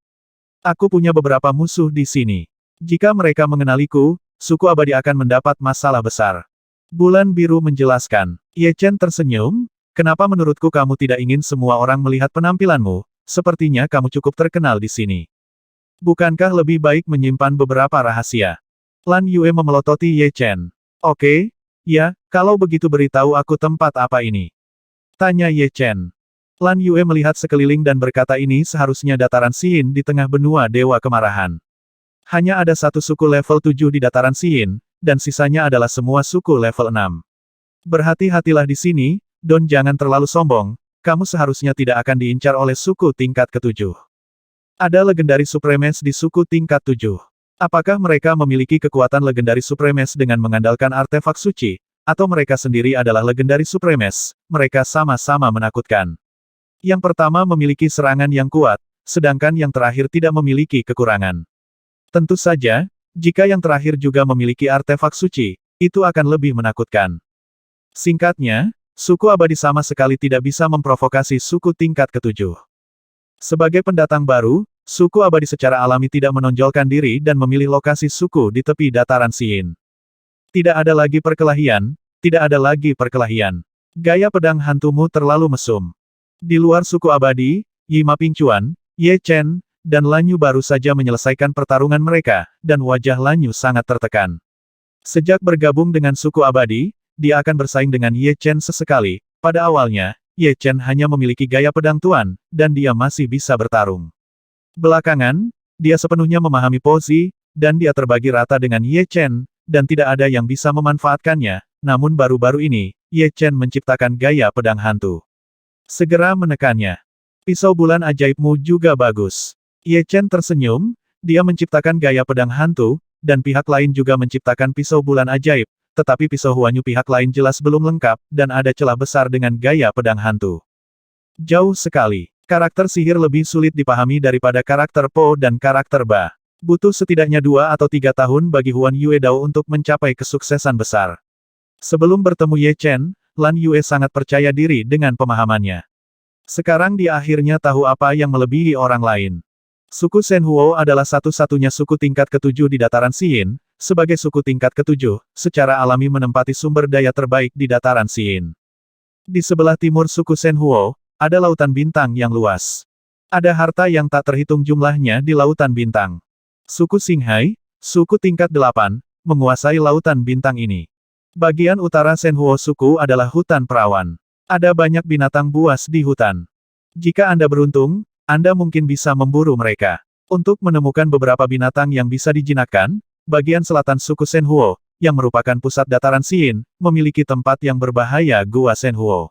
Aku punya beberapa musuh di sini. Jika mereka mengenaliku, suku abadi akan mendapat masalah besar. Bulan biru menjelaskan. Ye Chen tersenyum, Kenapa menurutku kamu tidak ingin semua orang melihat penampilanmu? Sepertinya kamu cukup terkenal di sini. Bukankah lebih baik menyimpan beberapa rahasia? Lan Yue memelototi Ye Chen. Oke, ya, kalau begitu beritahu aku tempat apa ini. Tanya Ye Chen. Lan Yue melihat sekeliling dan berkata ini seharusnya dataran Xin di tengah benua Dewa Kemarahan. Hanya ada satu suku level 7 di dataran Xin, dan sisanya adalah semua suku level 6. Berhati-hatilah di sini, Don jangan terlalu sombong, kamu seharusnya tidak akan diincar oleh suku tingkat ke-7. Ada legendaris supremes di suku tingkat 7. Apakah mereka memiliki kekuatan legendaris supremes dengan mengandalkan artefak suci, atau mereka sendiri adalah legendaris supremes, mereka sama-sama menakutkan. Yang pertama memiliki serangan yang kuat, sedangkan yang terakhir tidak memiliki kekurangan. Tentu saja, jika yang terakhir juga memiliki artefak suci, itu akan lebih menakutkan. Singkatnya, suku abadi sama sekali tidak bisa memprovokasi suku tingkat ke-7. Sebagai pendatang baru, suku abadi secara alami tidak menonjolkan diri dan memilih lokasi suku di tepi dataran Xin. Tidak ada lagi perkelahian, tidak ada lagi perkelahian. Gaya pedang hantumu terlalu mesum. Di luar suku abadi, Yi Ma Pingchuan, Ye Chen, dan Lanyu baru saja menyelesaikan pertarungan mereka, dan wajah Lanyu sangat tertekan. Sejak bergabung dengan suku abadi, dia akan bersaing dengan Ye Chen sesekali. Pada awalnya, Ye Chen hanya memiliki gaya pedang tuan, dan dia masih bisa bertarung. Belakangan, dia sepenuhnya memahami Pozi, dan dia terbagi rata dengan Ye Chen, dan tidak ada yang bisa memanfaatkannya. Namun baru-baru ini, Ye Chen menciptakan gaya pedang hantu. Segera menekannya. Pisau bulan ajaibmu juga bagus. Ye Chen tersenyum, dia menciptakan gaya pedang hantu, dan pihak lain juga menciptakan pisau bulan ajaib. Tetapi pisau Huanyu pihak lain jelas belum lengkap, dan ada celah besar dengan gaya pedang hantu. Jauh sekali. Karakter sihir lebih sulit dipahami daripada karakter Po dan karakter Ba. Butuh setidaknya 2 atau 3 tahun bagi Huan Yue Dao untuk mencapai kesuksesan besar. Sebelum bertemu Ye Chen, Lan Yue sangat percaya diri dengan pemahamannya. Sekarang dia akhirnya tahu apa yang melebihi orang lain. Suku Shenhuo adalah satu-satunya suku tingkat ke-7 di dataran Xin. Sebagai suku tingkat ke-7, secara alami menempati sumber daya terbaik di dataran Xin. Di sebelah timur suku Shenhuo, ada lautan bintang yang luas. Ada harta yang tak terhitung jumlahnya di lautan bintang. Suku Xinghai, suku tingkat 8, menguasai lautan bintang ini. Bagian utara Shenhuo suku adalah hutan perawan. Ada banyak binatang buas di hutan. Jika Anda beruntung, Anda mungkin bisa memburu mereka. Untuk menemukan beberapa binatang yang bisa dijinakkan, bagian selatan suku Shenhuo, yang merupakan pusat dataran Xin, memiliki tempat yang berbahaya Gua Shenhuo.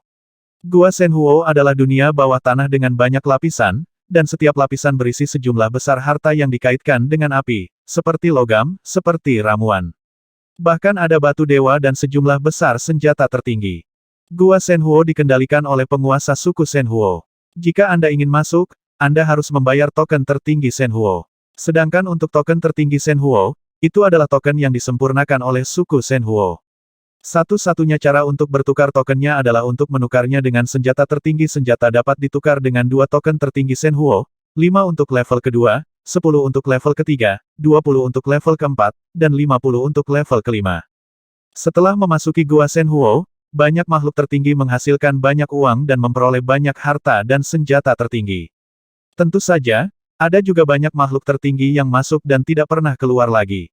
Gua Shenhuo adalah dunia bawah tanah dengan banyak lapisan, dan setiap lapisan berisi sejumlah besar harta yang dikaitkan dengan api, seperti logam, seperti ramuan. Bahkan ada batu dewa dan sejumlah besar senjata tertinggi. Gua Shenhuo dikendalikan oleh penguasa suku Shenhuo. Jika Anda ingin masuk, Anda harus membayar token tertinggi Shenhuo. Sedangkan untuk token tertinggi Shenhuo, itu adalah token yang disempurnakan oleh suku Shenhuo. Satu-satunya cara untuk bertukar tokennya adalah untuk menukarnya dengan senjata tertinggi. Senjata dapat ditukar dengan 2 token tertinggi Shenhuo, 5 untuk level kedua, 10 untuk level ketiga, 20 untuk level keempat, dan 50 untuk level kelima. Setelah memasuki Gua Shenhuo, banyak makhluk tertinggi menghasilkan banyak uang dan memperoleh banyak harta dan senjata tertinggi. Tentu saja, ada juga banyak makhluk tertinggi yang masuk dan tidak pernah keluar lagi.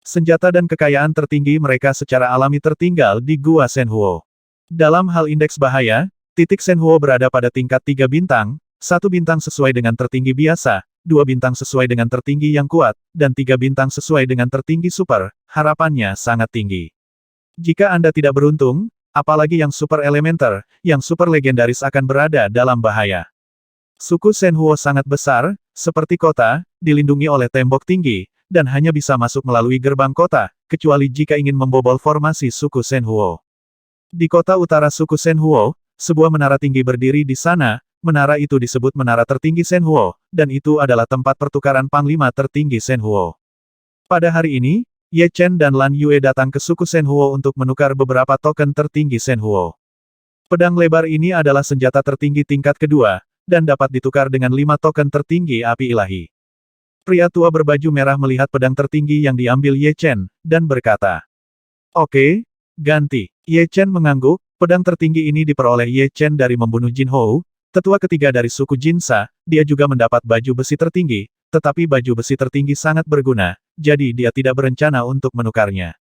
Senjata dan kekayaan tertinggi mereka secara alami tertinggal di Gua Shenhuo. Dalam hal indeks bahaya, titik Shenhuo berada pada tingkat 3 bintang, 1 bintang sesuai dengan tertinggi biasa, 2 bintang sesuai dengan tertinggi yang kuat, dan 3 bintang sesuai dengan tertinggi super, harapannya sangat tinggi. Jika Anda tidak beruntung, apalagi yang super elementer, yang super legendaris akan berada dalam bahaya. Suku Shenhuo sangat besar, seperti kota, dilindungi oleh tembok tinggi, dan hanya bisa masuk melalui gerbang kota, kecuali jika ingin membobol formasi suku Shenhuo. Di kota utara suku Shenhuo, sebuah menara tinggi berdiri di sana, menara itu disebut menara tertinggi Shenhuo, dan itu adalah tempat pertukaran panglima tertinggi Shenhuo. Pada hari ini, Ye Chen dan Lan Yue datang ke suku Shenhuo untuk menukar beberapa token tertinggi Shenhuo. Pedang lebar ini adalah senjata tertinggi tingkat kedua, dan dapat ditukar dengan 5 token tertinggi api ilahi. Pria tua berbaju merah melihat pedang tertinggi yang diambil Ye Chen, dan berkata, "Oke, ganti." Ye Chen mengangguk, Pedang tertinggi ini diperoleh Ye Chen dari membunuh Jin Hou, tetua ketiga dari suku Jinsa. Dia juga mendapat baju besi tertinggi, tetapi baju besi tertinggi sangat berguna, jadi dia tidak berencana untuk menukarnya.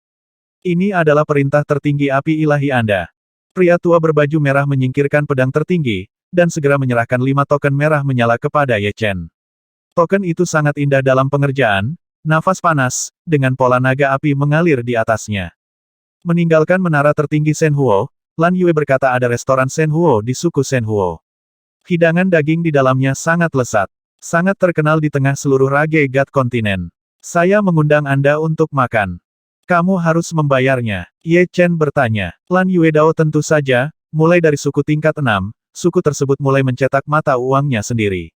Ini adalah perintah tertinggi api ilahi Anda. Pria tua berbaju merah menyingkirkan pedang tertinggi, dan segera menyerahkan 5 token merah menyala kepada Ye Chen. Token itu sangat indah dalam pengerjaan, nafas panas, dengan pola naga api mengalir di atasnya. Meninggalkan menara tertinggi Shenhuo, Lan Yue berkata ada restoran Shenhuo di suku Shenhuo. Hidangan daging di dalamnya sangat lezat. Sangat terkenal di tengah seluruh Rage God kontinen. Saya mengundang Anda untuk makan. Kamu harus membayarnya. Ye Chen bertanya. Lan Yue Dao tentu saja, mulai dari suku tingkat 6, suku tersebut mulai mencetak mata uangnya sendiri.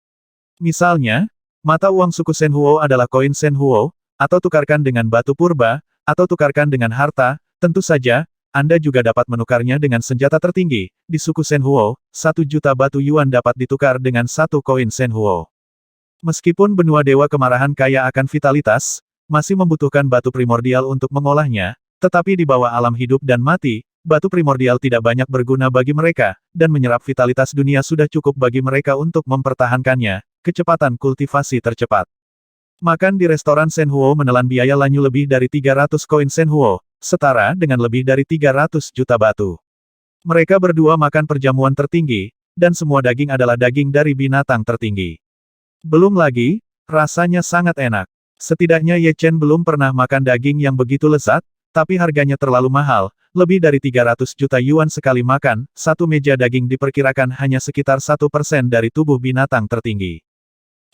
Misalnya, mata uang suku Shenhuo adalah koin Shenhuo, atau tukarkan dengan batu purba, atau tukarkan dengan harta. Tentu saja, Anda juga dapat menukarnya dengan senjata tertinggi. Di suku Shenhuo, 1 juta batu yuan dapat ditukar dengan 1 koin Shenhuo. Meskipun benua dewa kemarahan kaya akan vitalitas, masih membutuhkan batu primordial untuk mengolahnya, tetapi di bawah alam hidup dan mati, batu primordial tidak banyak berguna bagi mereka, dan menyerap vitalitas dunia sudah cukup bagi mereka untuk mempertahankannya. Kecepatan kultivasi tercepat. Makan di restoran Shenhuo menelan biaya lanyu lebih dari 300 koin Shenhuo, setara dengan lebih dari 300 juta batu. Mereka berdua makan perjamuan tertinggi, dan semua daging adalah daging dari binatang tertinggi. Belum lagi, rasanya sangat enak. Setidaknya Ye Chen belum pernah makan daging yang begitu lezat, tapi harganya terlalu mahal, lebih dari 300 juta yuan sekali makan. Satu meja daging diperkirakan hanya sekitar 1% dari tubuh binatang tertinggi.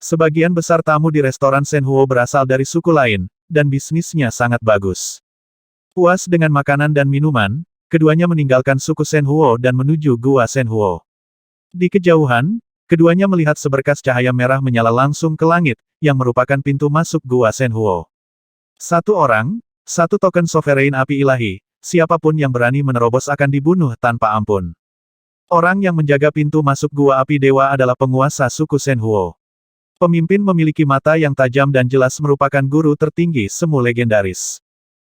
Sebagian besar tamu di restoran Shenhuo berasal dari suku lain, dan bisnisnya sangat bagus. Puas dengan makanan dan minuman, keduanya meninggalkan suku Shenhuo dan menuju Gua Shenhuo. Di kejauhan, keduanya melihat seberkas cahaya merah menyala langsung ke langit, yang merupakan pintu masuk Gua Shenhuo. 1 orang, 1 token sovereign api ilahi, siapapun yang berani menerobos akan dibunuh tanpa ampun. Orang yang menjaga pintu masuk Gua Api Dewa adalah penguasa suku Shenhuo. Pemimpin memiliki mata yang tajam dan jelas merupakan guru tertinggi semu legendaris.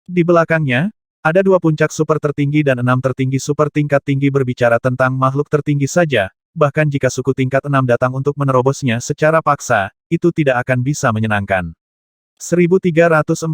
Di belakangnya, ada 2 puncak super tertinggi dan 6 tertinggi super tingkat tinggi berbicara tentang makhluk tertinggi saja, bahkan jika suku tingkat 6 datang untuk menerobosnya secara paksa, itu tidak akan bisa menyenangkan. 1340